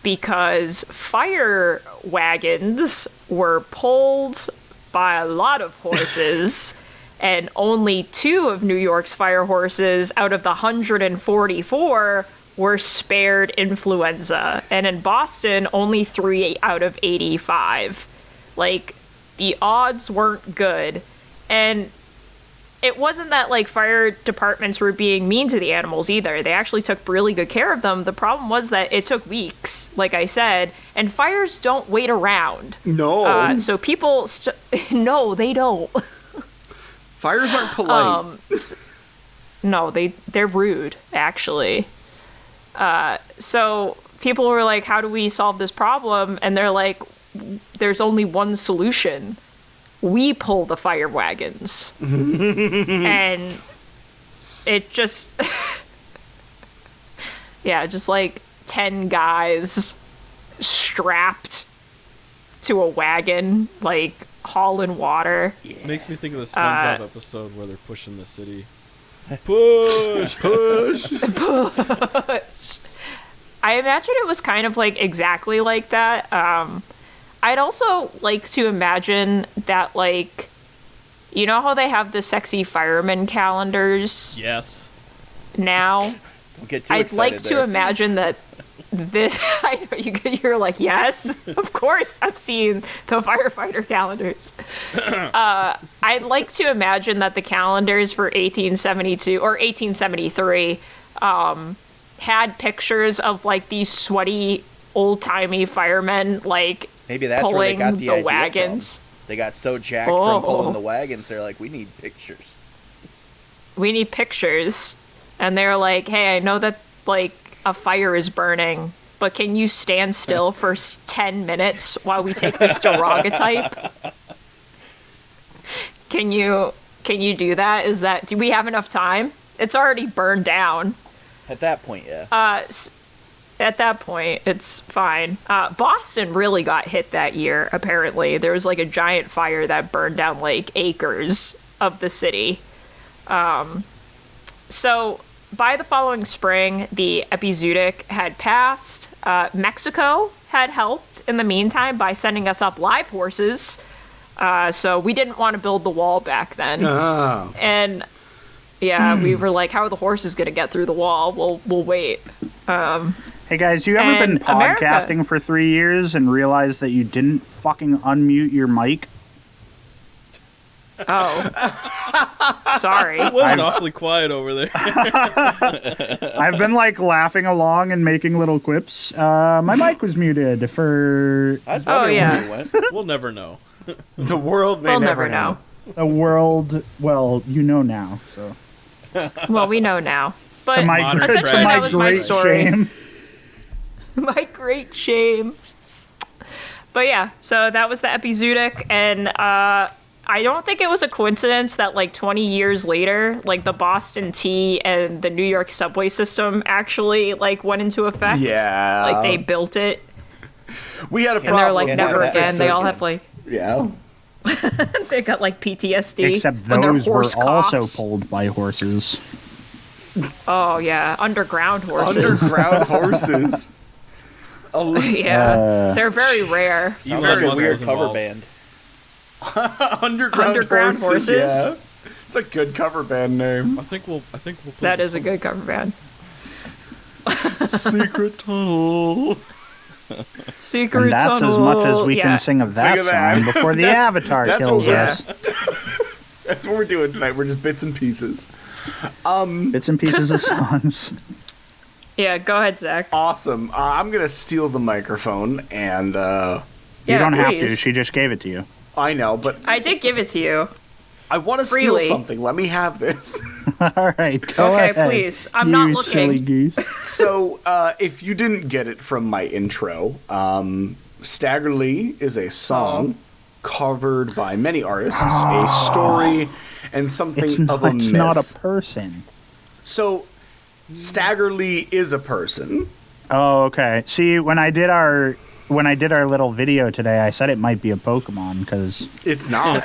because fire wagons were pulled by a lot of horses, and only 2 of New York's fire horses out of the 144 were spared influenza, and in Boston, only 3 out of 85. Like, the odds weren't good, and it wasn't that, like, fire departments were being mean to the animals either. They actually took really good care of them. The problem was that it took weeks, like I said, and fires don't wait around. No. So people... No, they don't. Fires aren't polite. No, they're rude, actually. So people were like, how do we solve this problem? And they're like, there's only one solution. We pull the fire wagons. And it just... yeah, just like 10 guys strapped to a wagon, like hauling water. It makes me think of the SpongeBob episode where they're pushing the city. Push! Push! Push! I imagine it was kind of like exactly like that. I'd also like to imagine that, like, you know how they have the sexy fireman calendars? Yes. Now? Don't get too I'd excited like there. to imagine that this... I know you're like, yes, of course I've seen the firefighter calendars. I'd like to imagine that the calendars for 1872 or 1873 had pictures of, like, these sweaty, old-timey firemen, like, Maybe that's where they got the idea wagons. from. They got so jacked from pulling the wagons, they're like, we need pictures. We need pictures. And they're like, hey, I know that, like, a fire is burning, but can you stand still for 10 minutes while we take this daguerreotype? Can you do that? Do we have enough time? It's already burned down. At that point, yeah. At that point, it's fine. Boston really got hit that year, apparently. There was, like, a giant fire that burned down, like, acres of the city. So, by the following spring, the epizootic had passed. Mexico had helped in the meantime by sending us up live horses. So, we didn't want to build the wall back then. Oh. And, yeah, we were like, how are the horses going to get through the wall? We'll wait. Hey guys, you ever been And America- podcasting for 3 years and realized that you didn't fucking unmute your mic? Oh. Sorry. It was awfully quiet over there. I've been like laughing along and making little quips. My mic was muted for I was wondering yeah. where it went. We'll never know. The world may We'll never never know. the world. Well, you know now. So Well, we know now. But to my, Modern to essentially, my that was my great story. shame. My great shame. But yeah, so that was the epizootic, and I don't think it was a coincidence that, like, 20 years later, like, the Boston Tea and the New York subway system actually, like, went into effect. Yeah. Like, they built it, We had a and problem. they're like, Can't never have that again. They all again. have, like... Yeah. They got like PTSD. Except when they're those were horse also cops. pulled by horses. Oh yeah, underground horses. Underground horses. Yeah, they're very rare. Sounds Very like a weird muscles cover involved. band. Underground horses. horses? Yeah. It's a good cover band name. I think we'll play That is a good cover band. Secret Tunnel. Secret And that's Tunnel. as much as we Yeah. can sing of that Sing of that. song before the Avatar that's kills what us. That's what we're doing tonight. We're just bits and pieces. Bits and pieces of songs. Yeah, go ahead, Zach. Awesome. I'm gonna steal the microphone, and You Yeah, don't have to. please. She just gave it to you. I know, but I did give it to you. I want to steal Freely. something. Let me have this. All right, go Okay, ahead. please. I'm you not looking. silly goose. So, if you didn't get it from my intro, Stagger Lee is a song covered by many artists, a story, and something It's of a myth. not a person. So, Stagger Lee is a person. Oh, okay. See, when I did our little video today, I said it might be a Pokemon because It's not.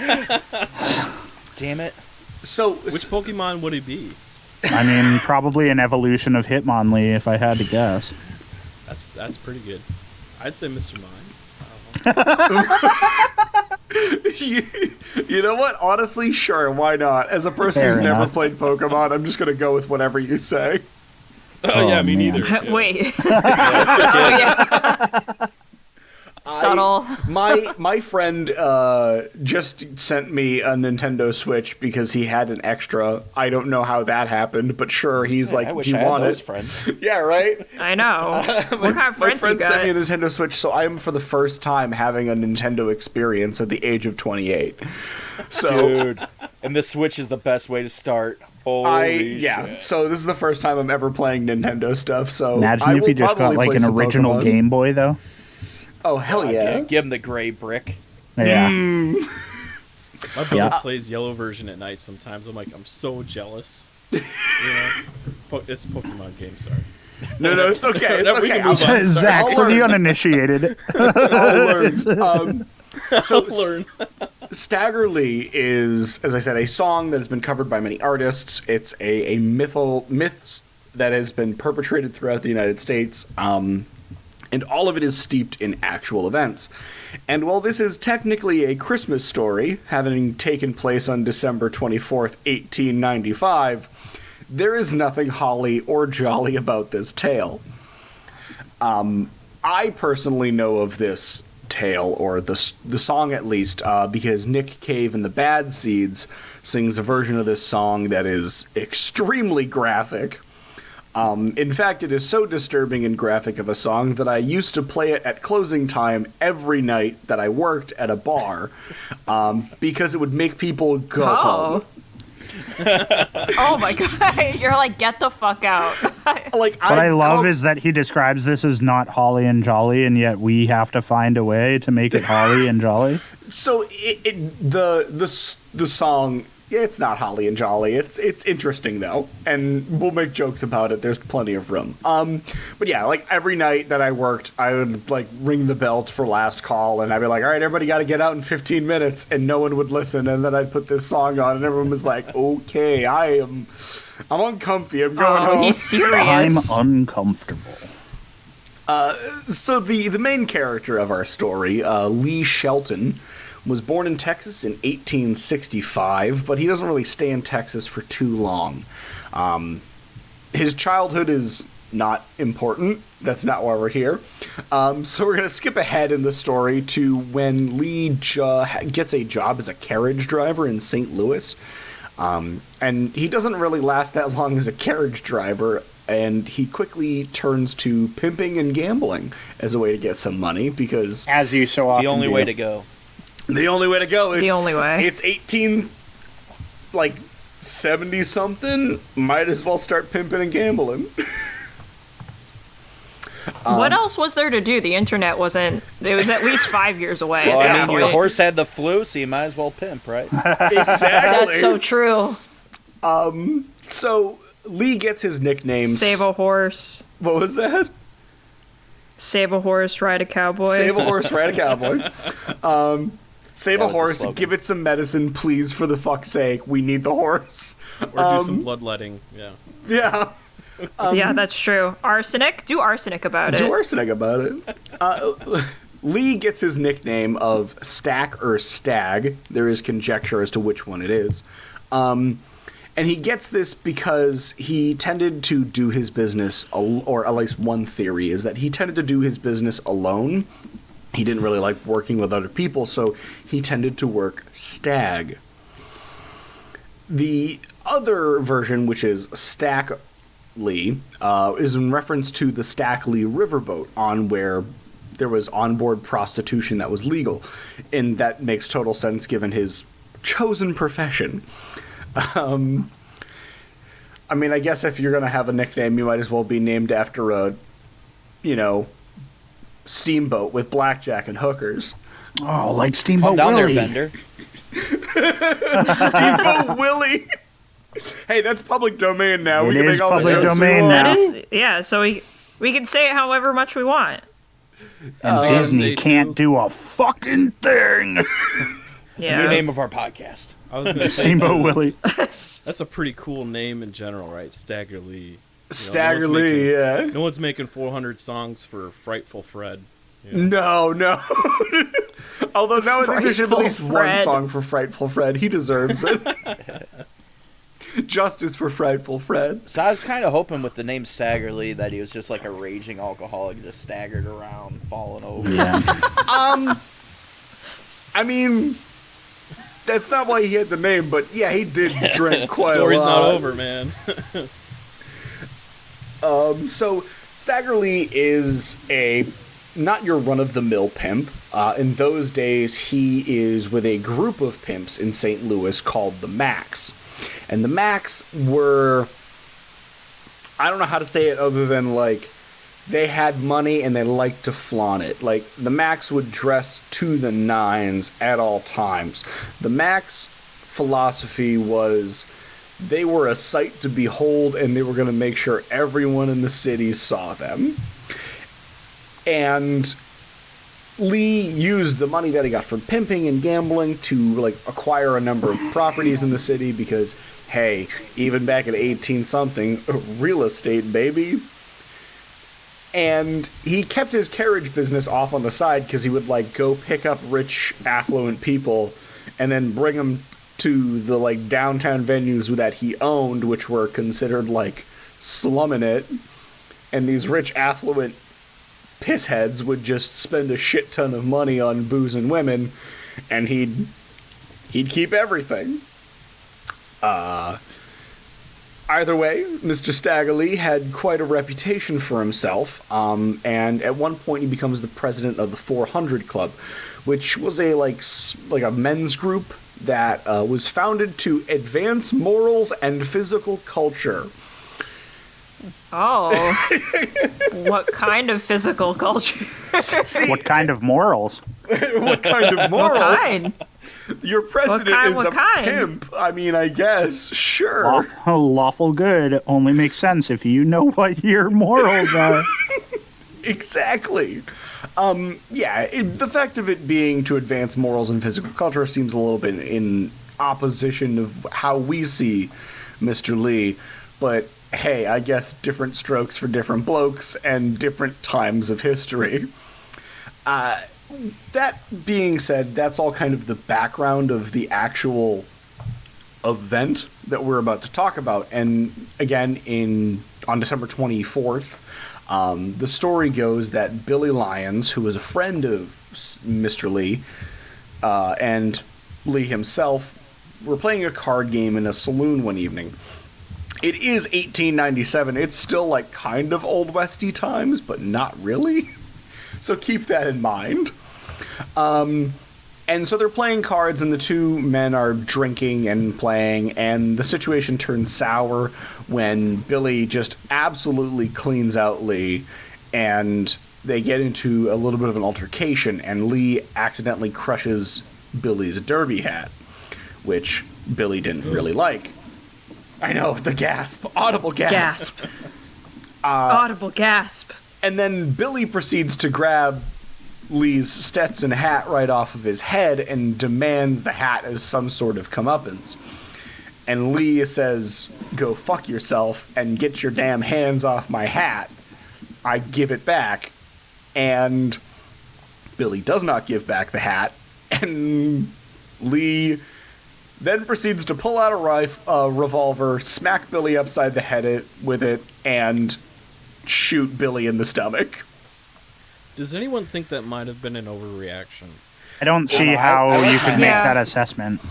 Damn it. So, Which Pokemon would he be? I mean probably an evolution of Hitmonlee if I had to guess. That's pretty good. I'd say Mr. Mime. you know what? Honestly, sure, why not? As a person Fair who's never enough. played Pokemon, I'm just gonna go with whatever you say. Oh, yeah, me man. neither. Yeah. Wait. Oh, yeah. Subtle. My friend just sent me a Nintendo Switch because he had an extra. I don't know how that happened, but sure, he's like, I wish "Do you I had want those it?" friends. Yeah, right. I know. What kind of My friends you friend sent got? me a Nintendo Switch, so I am for the first time having a Nintendo experience at the age of 28. So Dude. And the Switch is the best way to start. Holy shit. So this is the first time I'm ever playing Nintendo stuff. So Imagine I if will you just got probably like play an some original Pokemon. Game Boy though. Oh hell yeah! Give him the gray brick. Yeah. Mm. My brother Yeah. plays yellow version at night sometimes. I'm like, I'm so jealous. You know? It's a Pokemon game, sorry. No, it's okay. It's No, we okay. can move on. Zach, I'll for the learn. uninitiated. I'll learn. So Learn. Stagger Lee is, as I said, a song that has been covered by many artists. It's a myth that has been perpetrated throughout the United States, and all of it is steeped in actual events. And while this is technically a Christmas story, having taken place on December 24th, 1895, there is nothing holly or jolly about this tale. I personally know of this tale, or the song at least, because Nick Cave and the Bad Seeds sings a version of this song that is extremely graphic. In fact, it is so disturbing and graphic of a song that I used to play it at closing time every night that I worked at a bar, because it would make people go home. Oh my god. You're like, get the fuck out. Like, What I love is that he describes this as not holly and jolly, and yet we have to find a way to make it holly and jolly. so the song. It's not holly and jolly. It's interesting though, and we'll make jokes about it. There's plenty of room. But yeah, like every night that I worked, I would like ring the bell for last call, and I'd be like, "All right, everybody got to get out in 15 minutes," and no one would listen. And then I'd put this song on, and everyone was like, "Okay, I'm uncomfy. I'm going Oh, home." he's I'm serious. uncomfortable. So the main character of our story, Lee Shelton, was born in Texas in 1865, but he doesn't really stay in Texas for too long. His childhood is not important. That's not why we're here. So we're going to skip ahead in the story to when Lee gets a job as a carriage driver in St. Louis. And he doesn't really last that long as a carriage driver, and he quickly turns to pimping and gambling as a way to get some money, because As you so often The only do. way to go. the only way to go. The only way. It's 70 something. Might as well start pimping and gambling. What else was there to do? The internet wasn't. It was at least 5 years away. Well, at I that mean, your point. horse had the flu, so you might as well pimp, right? Exactly. That's so true. So Lee gets his nickname. Save a horse. What was that? Save a horse, ride a cowboy. Save a horse, ride a cowboy. Save That a was the horse, slogan. give it some medicine, please, for the fuck's sake. We need the horse. Or do some bloodletting. Yeah. Yeah. Yeah, that's true. Arsenic? Do arsenic about it. Do arsenic about it. Lee gets his nickname of Stack or Stag. There is conjecture as to which one it is. And he gets this because he tended to do his business, or at least one theory is that he tended to do his business alone. He didn't really like working with other people, so he tended to work stag. The other version, which is Stack Lee, is in reference to the Stack Lee riverboat on where there was onboard prostitution that was legal. And that makes total sense given his chosen profession. I mean, I guess if you're going to have a nickname, you might as well be named after a, steamboat with blackjack and hookers. Oh, like Calm Steamboat down Willie. there, Bender. Steamboat Willie! Hey, that's public domain now. It We can is make all the public jokes we domain want. now. That is, yeah, so we can say it however much we want. And Disney say can't too- do a fucking thing. Yeah. The name of our podcast. I was going to say, Steamboat too, Willie. that's a pretty cool name in general, right? Stagger Lee. Stagger Lee, yeah. No one's making 400 songs for Frightful Fred. You No, know? no. Although now I think there should be at least Frightful one Fred. song for Frightful Fred. He deserves it. Justice for Frightful Fred. So I was kind of hoping with the name Stagger Lee that he was just like a raging alcoholic, just staggered around, falling over. Yeah. I mean, that's not why he had the name, but yeah, he did drink quite a lot. Story's not over, man. So Stagger Lee is not your run-of-the-mill pimp. In those days, he is with a group of pimps in St. Louis called the Macs. And the Macs were, I don't know how to say it other than, like, they had money and they liked to flaunt it. Like, the Macs would dress to the nines at all times. The Macs' philosophy was they were a sight to behold and they were going to make sure everyone in the city saw them. And Lee used the money that he got from pimping and gambling to, like, acquire a number of properties in the city because, hey, even back at 18-something, real estate, baby. And he kept his carriage business off on the side because he would, like, go pick up rich, affluent people and then bring them to the, like, downtown venues that he owned, which were considered, like, slumming it. And these rich, affluent pissheads would just spend a shit ton of money on booze and women, and he'd keep everything. Either way, Mr. Stagger Lee had quite a reputation for himself, and at one point he becomes the president of the 400 Club, which was a like a men's group that was founded to advance morals and physical culture. Oh. What kind of physical culture? What kind of morals? What kind of morals? What kind? Your president kind, is what a kind? pimp. I mean, I guess. Sure. Lawful good only makes sense if you know what your morals are. Exactly. The fact of it being to advance morals and physical culture seems a little bit in opposition of how we see Mr. Lee, but hey, I guess different strokes for different blokes and different times of history. That being said, that's all kind of the background of the actual event that we're about to talk about. And again, on December 24th, the story goes that Billy Lyons, who was a friend of Mr. Lee, and Lee himself, were playing a card game in a saloon one evening. It is 1897. It's still like kind of Old Westy times, but not really. So keep that in mind. And so they're playing cards, and the two men are drinking and playing, and the situation turns sour when Billy just absolutely cleans out Lee, and they get into a little bit of an altercation, and Lee accidentally crushes Billy's derby hat, which Billy didn't really like. I know, the gasp. Audible gasp. Audible gasp. And then Billy proceeds to grab Lee's Stetson hat right off of his head and demands the hat as some sort of comeuppance. And Lee says, "Go fuck yourself and get your damn hands off my hat." I give it back. And Billy does not give back the hat. And Lee then proceeds to pull out a revolver, smack Billy upside the head with it, and shoot Billy in the stomach. Does anyone think that might have been an overreaction? I don't see how you could make that assessment.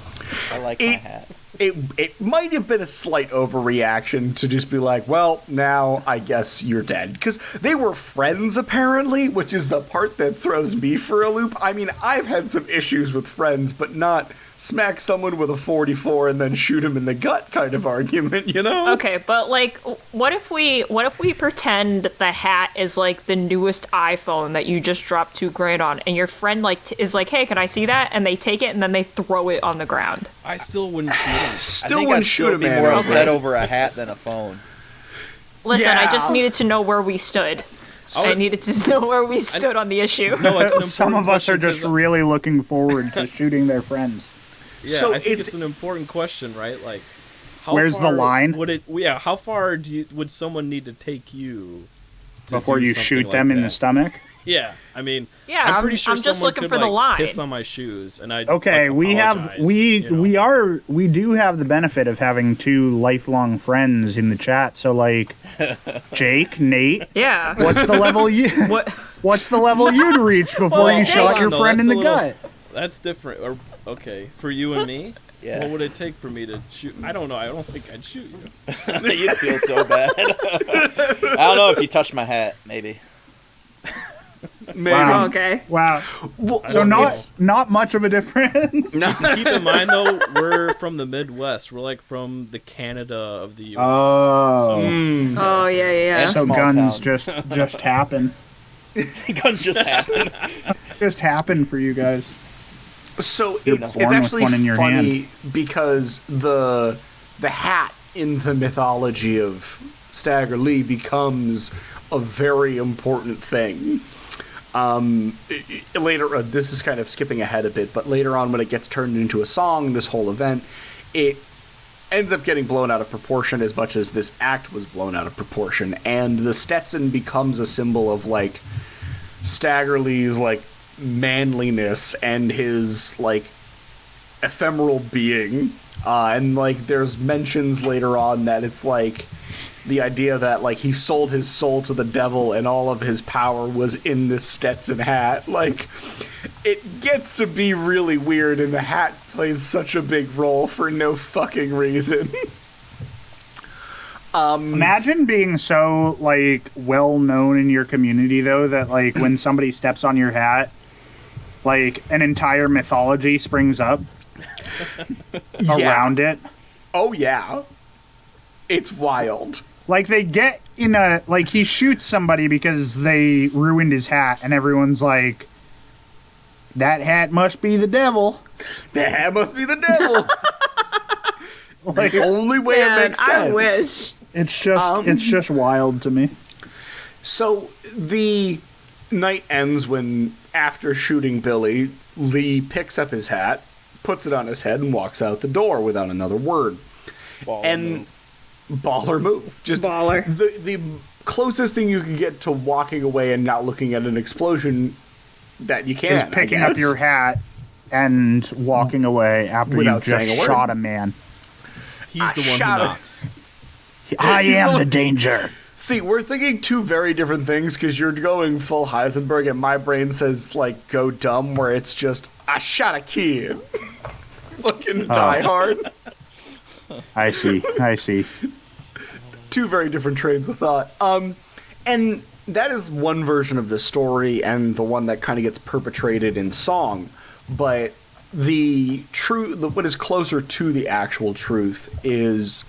I like my hat. It might have been a slight overreaction to just be like, well, now I guess you're dead. Because they were friends, apparently, which is the part that throws me for a loop. I mean, I've had some issues with friends, but not smack someone with a 44 and then shoot him in the gut kind of argument, you know? Okay, but like, what if we pretend the hat is like the newest iPhone that you just dropped $2,000 on, and your friend like is like, "Hey, can I see that?" And they take it and then they throw it on the ground. I still wouldn't shoot him. I think I'd still be more upset over a hat than a phone. Listen, Yeah. I just needed to know where we stood. I needed to know where we stood on the issue. No, it's an Some important of us are question just 'cause- really looking forward to shooting their friends. Yeah, So I think it's- it's an important question, right? Like, how Where's the far line? Would it? Yeah, how far would someone need to take you to Before do you something shoot like them in the that? stomach? Yeah, I mean, Yeah, I'm pretty sure I'm just someone looking could, for the like, line. piss on my shoes, and I Okay, like, we apologize, you know? we do have the benefit of having two lifelong friends in the chat. So like, Jake, Nate, Yeah. what's the level what's the level you'd reach before Well, you shot hold your on, though, friend in that's the a little- gut? That's different. Or okay, for you and me. Yeah. What would it take for me to shoot? I don't know. I don't think I'd shoot you. You'd feel so bad. I don't know if you touched my hat, maybe. Maybe. Wow. Okay. Wow. Well, So it's- not much of a difference. Keep in mind though, we're from the Midwest. We're like from the Canada of the U.S. Oh. Oh yeah, yeah. So Small guns town. just happen. Guns just happen. Just happen for you guys. So You're it's born with actually one in your funny because the hat in the mythology of Stagger Lee becomes a very important thing. Later, this is kind of skipping ahead a bit, but later on when it gets turned into a song, this whole event, it ends up getting blown out of proportion as much as this act was blown out of proportion, and the Stetson becomes a symbol of like Stagger Lee's like manliness and his like ephemeral being, and like there's mentions later on that it's like the idea that like he sold his soul to the devil and all of his power was in this Stetson hat. Like it gets to be really weird, and the hat plays such a big role for no fucking reason. Imagine being so like well known in your community though that like when somebody steps on your hat, like an entire mythology springs up around it. Oh yeah, it's wild. Like they get in a like he shoots somebody because they ruined his hat, and everyone's like, "That hat must be the devil." The hat must be the devil. Like The only way Man, it makes sense. I wish. it's just wild to me. So the night ends when, after shooting Billy, Lee picks up his hat, puts it on his head, and walks out the door without another word. Baller move. Just Baller. The closest thing you can get to walking away and not looking at an explosion that you can Is picking up your hat and walking away after Without you've saying a just word. shot a man. He's the one who shot him. knocks. I He's am the- the danger. See, we're thinking two very different things because you're going full Heisenberg and my brain says, like, go dumb, where it's just, I shot a kid. Fucking Die Hard. I see. Two very different trains of thought. And that is one version of the story and the one that kind of gets perpetrated in song. But what is closer to the actual truth is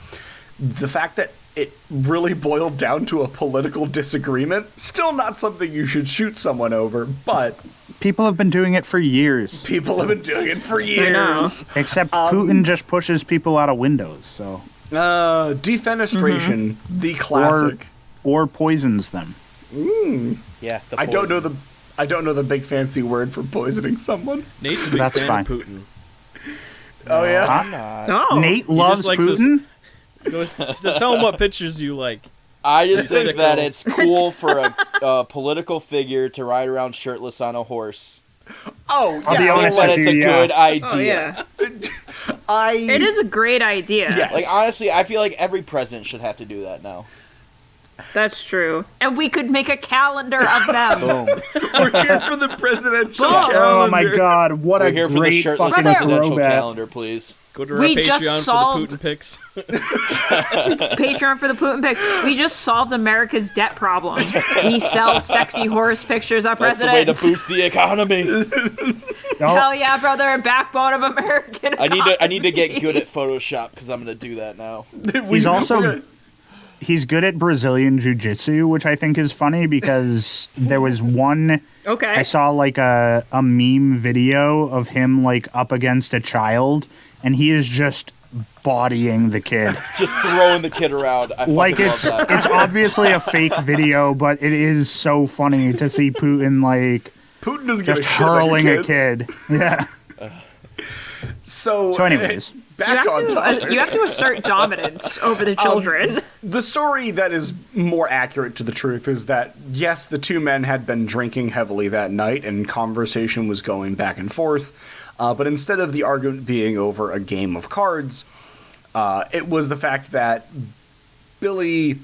the fact that it really boiled down to a political disagreement. Still not something you should shoot someone over, but People have been doing it for years. people have been doing it for know. years. Except Putin just pushes people out of windows, so Defenestration, the classic. or poisons them. Yeah. I don't know the I don't know the big fancy word for poisoning someone. Nate's a big That's fan fine. of Putin. Oh, yeah? I'm not. Oh. Nate loves likes this- Putin. Go tell him what pictures you like. I just think Sicko. that it's cool for a political figure to ride around shirtless on a horse. Oh, I'll be yeah. I honest think that with it's you, a yeah. good idea. Oh, yeah. It is a great idea. Yeah. Like, honestly, I feel like every president should have to do that now. That's true. And we could make a calendar of them. Boom. We're here for the presidential Oh calendar. Oh my god, what We're a here for the great shirtless fucking presidential throwback. calendar, please. Go to our We just Patreon solved- for the Putin pics. Patreon for the Putin pics. We just solved America's debt problem. We sell sexy horse pictures of That's the way to presidents. boost the economy. Hell yeah, brother. Backbone of American I need to get good at Photoshop because I'm gonna do that now. He's also he's good at Brazilian jiu-jitsu, which I think is funny because there was one Okay. I saw like a meme video of him like up against a child and he is just bodying the kid. Just throwing the kid around. I fucking Like love that. it's obviously a fake video, but it is so funny to see Putin like Putin doesn't give just a shit about your hurling a kids. kid. Yeah. So anyways, back on topic. You have to assert dominance over the children. The story that is more accurate to the truth is that, yes, the two men had been drinking heavily that night and conversation was going back and forth, but instead of the argument being over a game of cards, it was the fact that Billy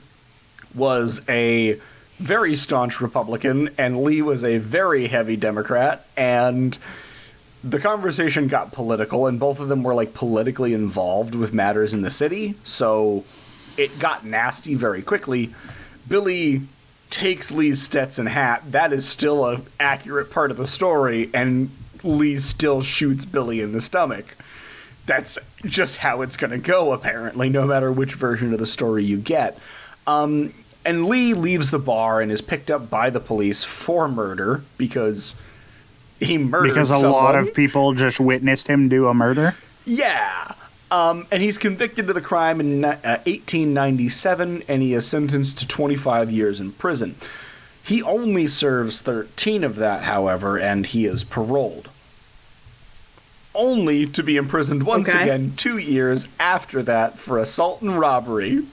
was a very staunch Republican and Lee was a very heavy Democrat, and the conversation got political, and both of them were, like, politically involved with matters in the city, so it got nasty very quickly. Billy takes Lee's Stetson hat. That is still an accurate part of the story, and Lee still shoots Billy in the stomach. That's just how it's going to go, apparently, no matter which version of the story you get. And Lee leaves the bar and is picked up by the police for murder, because he murdered because a someone. lot of people just witnessed him do a murder. Yeah. And he's convicted of the crime in 1897, and he is sentenced to 25 years in prison. He only serves 13 of that, however, and he is paroled. Only to be imprisoned once again 2 years after that for assault and robbery.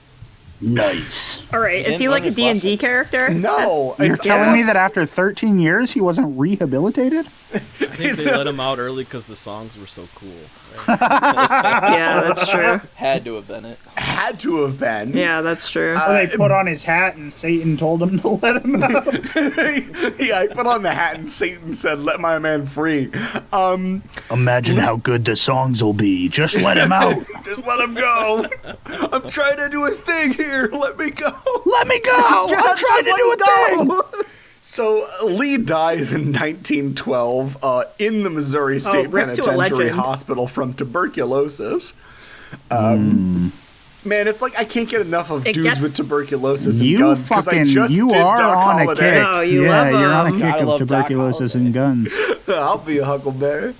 Nice. All right. Is he like a D&D character? No. You're it's telling me just- that after 13 years he wasn't rehabilitated? I think they let him out early because the songs were so cool. Right? Yeah, that's true. Had to have been it. Had to have been. Yeah, that's true. They put on his hat and Satan told him to let him out. Yeah, I put on the hat and Satan said, "Let my man free." Imagine how good the songs will be. Just let him out. Just let him go. I'm trying to do a thing here. Let me go. Let me go. I'm trying to do a thing. So Lee dies in 1912 in the Missouri State rip to a Penitentiary legend. Hospital from tuberculosis. Man, it's like I can't get enough of It dudes gets- with tuberculosis and You guns because I fucking, just you did are Doc on a Holliday. kick. Oh, you yeah, love you're on a 'em. kick Gotta of love Doc tuberculosis and guns. I'll be a Huckleberry.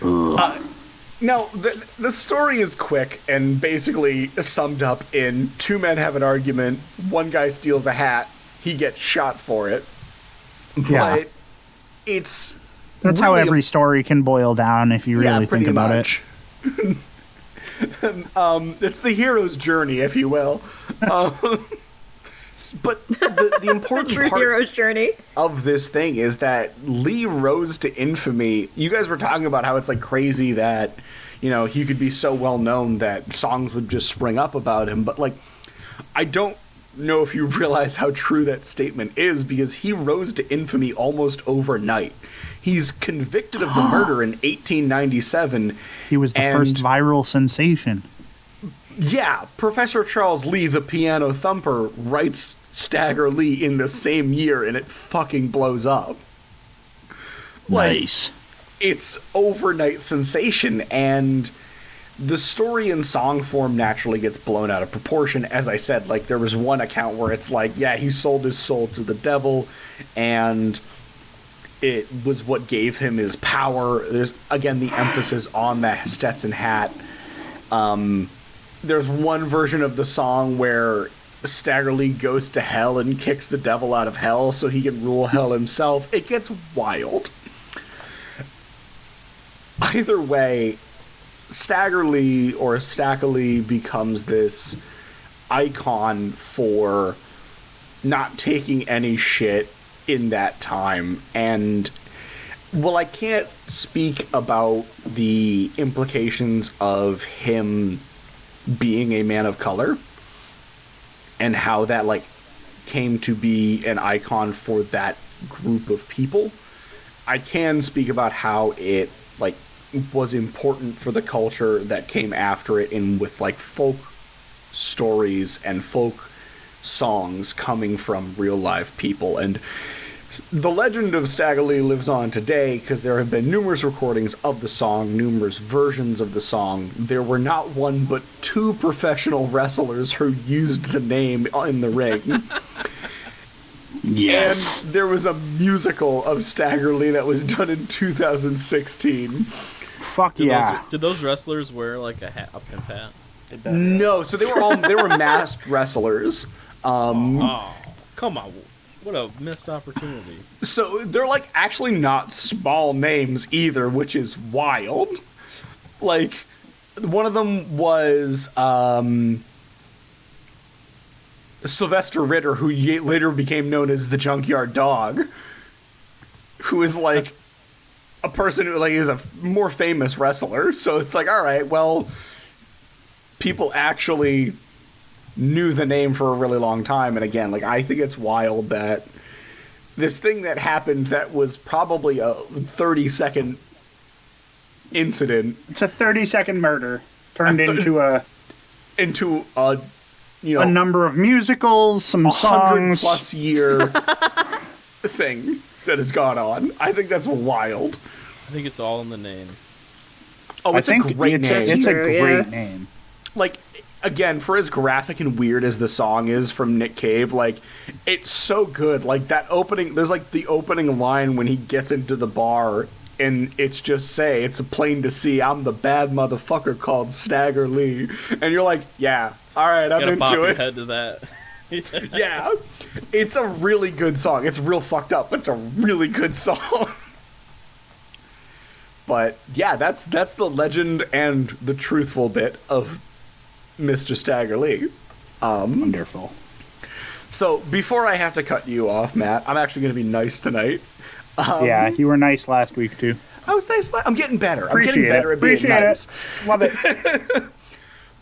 Now, the story is quick and basically summed up in two men have an argument, one guy steals a hat, he gets shot for it. Yeah. But it's... That's how really every story can boil down if you really think about it. it. It's the hero's journey, if you will. But the important True part hero's journey. of this thing is that Lee rose to infamy. You guys were talking about how it's like crazy that, you know, he could be so well known that songs would just spring up about him. But like, I don't know if you realize how true that statement is, because he rose to infamy almost overnight. He's convicted of the murder in 1897. He was the and- first viral sensation. Yeah, Professor Charles Lee, the piano thumper, writes Stagger Lee in the same year, and it fucking blows up. Like, Nice. it's overnight sensation, and the story in song form naturally gets blown out of proportion. As I said, like, there was one account where it's like, yeah, he sold his soul to the devil, and it was what gave him his power. There's, again, the emphasis on the Stetson hat. There's one version of the song where Staggerly goes to hell and kicks the devil out of hell so he can rule hell himself. It gets wild. Either way, Staggerly or Stackerly becomes this icon for not taking any shit in that time. And well, I can't speak about the implications of him being a man of color and how that like came to be an icon for that group of people. I can speak about how it like was important for the culture that came after it, in with like folk stories and folk songs coming from real live people. And the legend of Staggerly lives on today because there have been numerous recordings of the song, numerous versions of the song. There were not one but two professional wrestlers who used the name in the ring. Yes. And there was a musical of Staggerly that was done in 2016. Fuck yeah. Did those wrestlers wear like a pimp hat? No, so they were masked wrestlers. Oh, come on. What a missed opportunity. So they're like actually not small names either, which is wild. Like one of them was Sylvester Ritter, who later became known as the Junkyard Dog, who is like a person who like is a more famous wrestler. So it's like, all right, well, people actually knew the name for a really long time. And again, like, I think it's wild that this thing that happened that was probably a 30-second incident. It's a 30-second murder turned into a you know, a number of musicals, some songs, 100+ year thing that has gone on. I think that's wild. I think it's all in the name. Oh, it's a great name. It's a great name. Like, again, for as graphic and weird as the song is from Nick Cave, like, it's so good. Like, that opening, there's like the opening line when he gets into the bar, and it's just it's plain to see I'm the bad motherfucker called Stagger Lee. And you're like, yeah, all right, I'm into pop your it. head to that. Yeah, it's a really good song. It's real fucked up, but it's a really good song. But yeah, that's the legend and the truthful bit of Mr. Stagger Lee. Wonderful. So before I have to cut you off, Matt, I'm actually going to be nice tonight. Yeah, you were nice last week too. I was nice. I'm getting better. Appreciate I'm getting better at being Appreciate nice. it. Love it.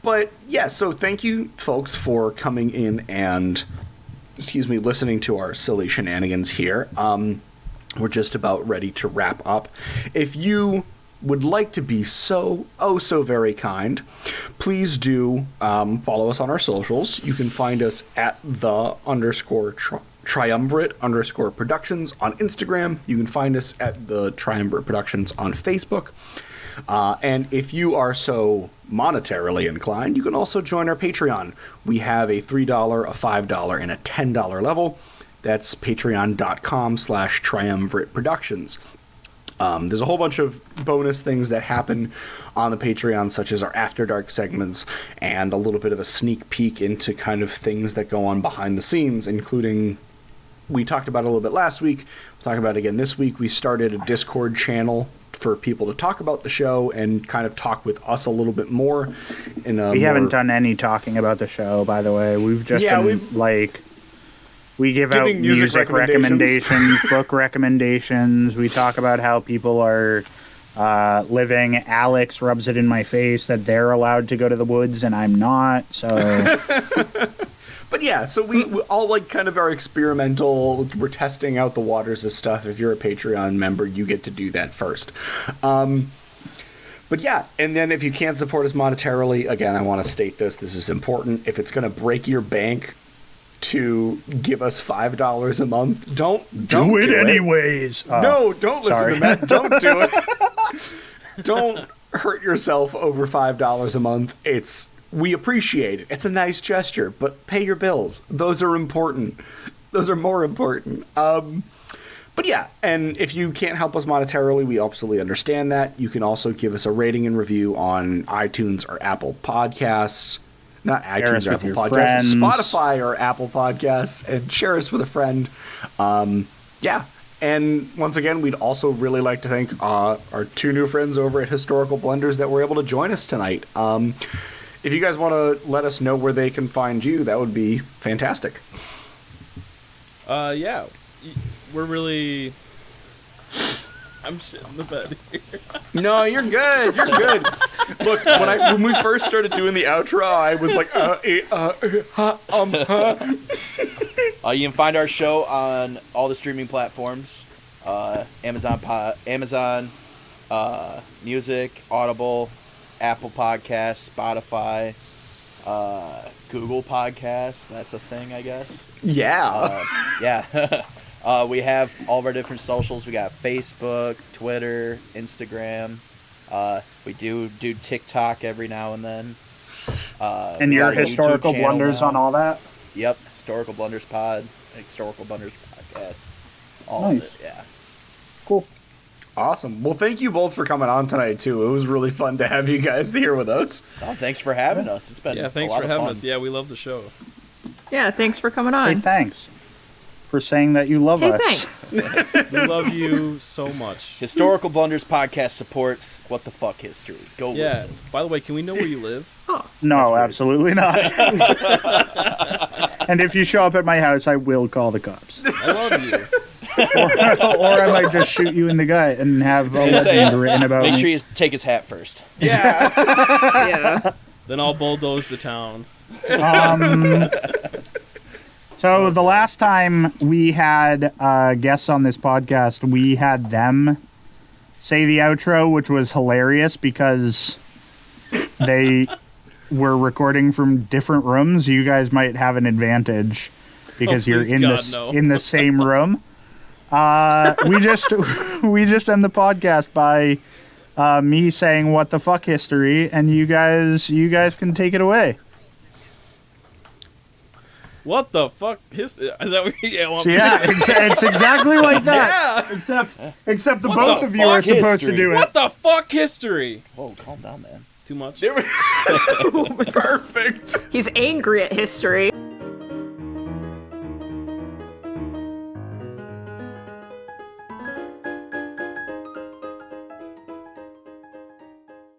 But yeah, so thank you, folks, for coming in and, listening to our silly shenanigans here. We're just about ready to wrap up. If you would like to be so very kind, please do follow us on our socials. You can find us at _triumvirate_productions on Instagram. You can find us at the Triumvirate Productions on Facebook. And if you are so monetarily inclined, you can also join our Patreon. We have a $3, a $5, and a $10 level. That's patreon.com/Triumvirate Productions. There's a whole bunch of bonus things that happen on the Patreon, such as our After Dark segments and a little bit of a sneak peek into kind of things that go on behind the scenes, including, we talked about it a little bit last week, we'll talk about it again this week. We started a Discord channel for people to talk about the show and kind of talk with us a little bit more. We haven't done any talking about the show, by the way. We've just been we give out music recommendations, book recommendations. We talk about how people are living. Alex rubs it in my face that they're allowed to go to the woods and I'm not. So, but yeah, so we all like kind of are experimental. We're testing out the waters of stuff. If you're a Patreon member, you get to do that first. But yeah, and then if you can't support us monetarily, again, I want to state this. This is important. If it's going to break your bank to give us $5 a month, don't do it anyways. No, don't listen to Matt. Don't do it. Don't hurt yourself over $5 a month. We appreciate it. It's a nice gesture, but pay your bills. Those are important. Those are more important. But yeah, and if you can't help us monetarily, we absolutely understand that. You can also give us a rating and review on iTunes or Apple Podcasts. not Share iTunes us or with Apple your Podcasts, friends. Spotify or Apple Podcasts, and share us with a friend. Yeah. And once again, we'd also really like to thank our 2 new friends over at Historical Blunders that were able to join us tonight. If you guys want to let us know where they can find you, that would be fantastic. Yeah, we're really. I'm shitting the bed here. No, you're good. You're good. Look, when we first started doing the outro, I was like, You can find our show on all the streaming platforms: Amazon Music, Audible, Apple Podcasts, Spotify, Google Podcasts. That's a thing, I guess. Yeah. Yeah. We have all of our different socials. We got Facebook, Twitter, Instagram. We do TikTok every now and then. And we your got a YouTube historical channel blunders now. on all that? Yep, Historical Blunders Pod, Historical Blunders Podcast. All Nice. of it, yeah. Cool. Awesome. Well, thank you both for coming on tonight, too. It was really fun to have you guys here with us. Oh, thanks for having us. It's been Thanks a lot for of having fun. us. Yeah, we love the show. Yeah, thanks for coming Hey, on. thanks for saying that you love Hey, us. thanks. We love you so much. Historical Blunders Podcast supports What the Fuck History. Go Yeah. listen. By the way, can we know where you live? No, absolutely not. And if you show up at my house, I will call the cops. I love you. Or I might just shoot you in the gut and have a legend written about Make me. sure you take his hat first. Yeah. Then I'll bulldoze the town. So the last time we had guests on this podcast, we had them say the outro, which was hilarious because they were recording from different rooms. You guys might have an advantage because you're please, in God, this no. in the same room. We just end the podcast by me saying "What the fuck history," and you guys can take it away. What the fuck? Is that what you want So yeah, it's exactly like that. Except the What both the of you are fuck supposed to history? do it. What the fuck history? Whoa, calm down, man. Too much? Perfect. He's angry at history.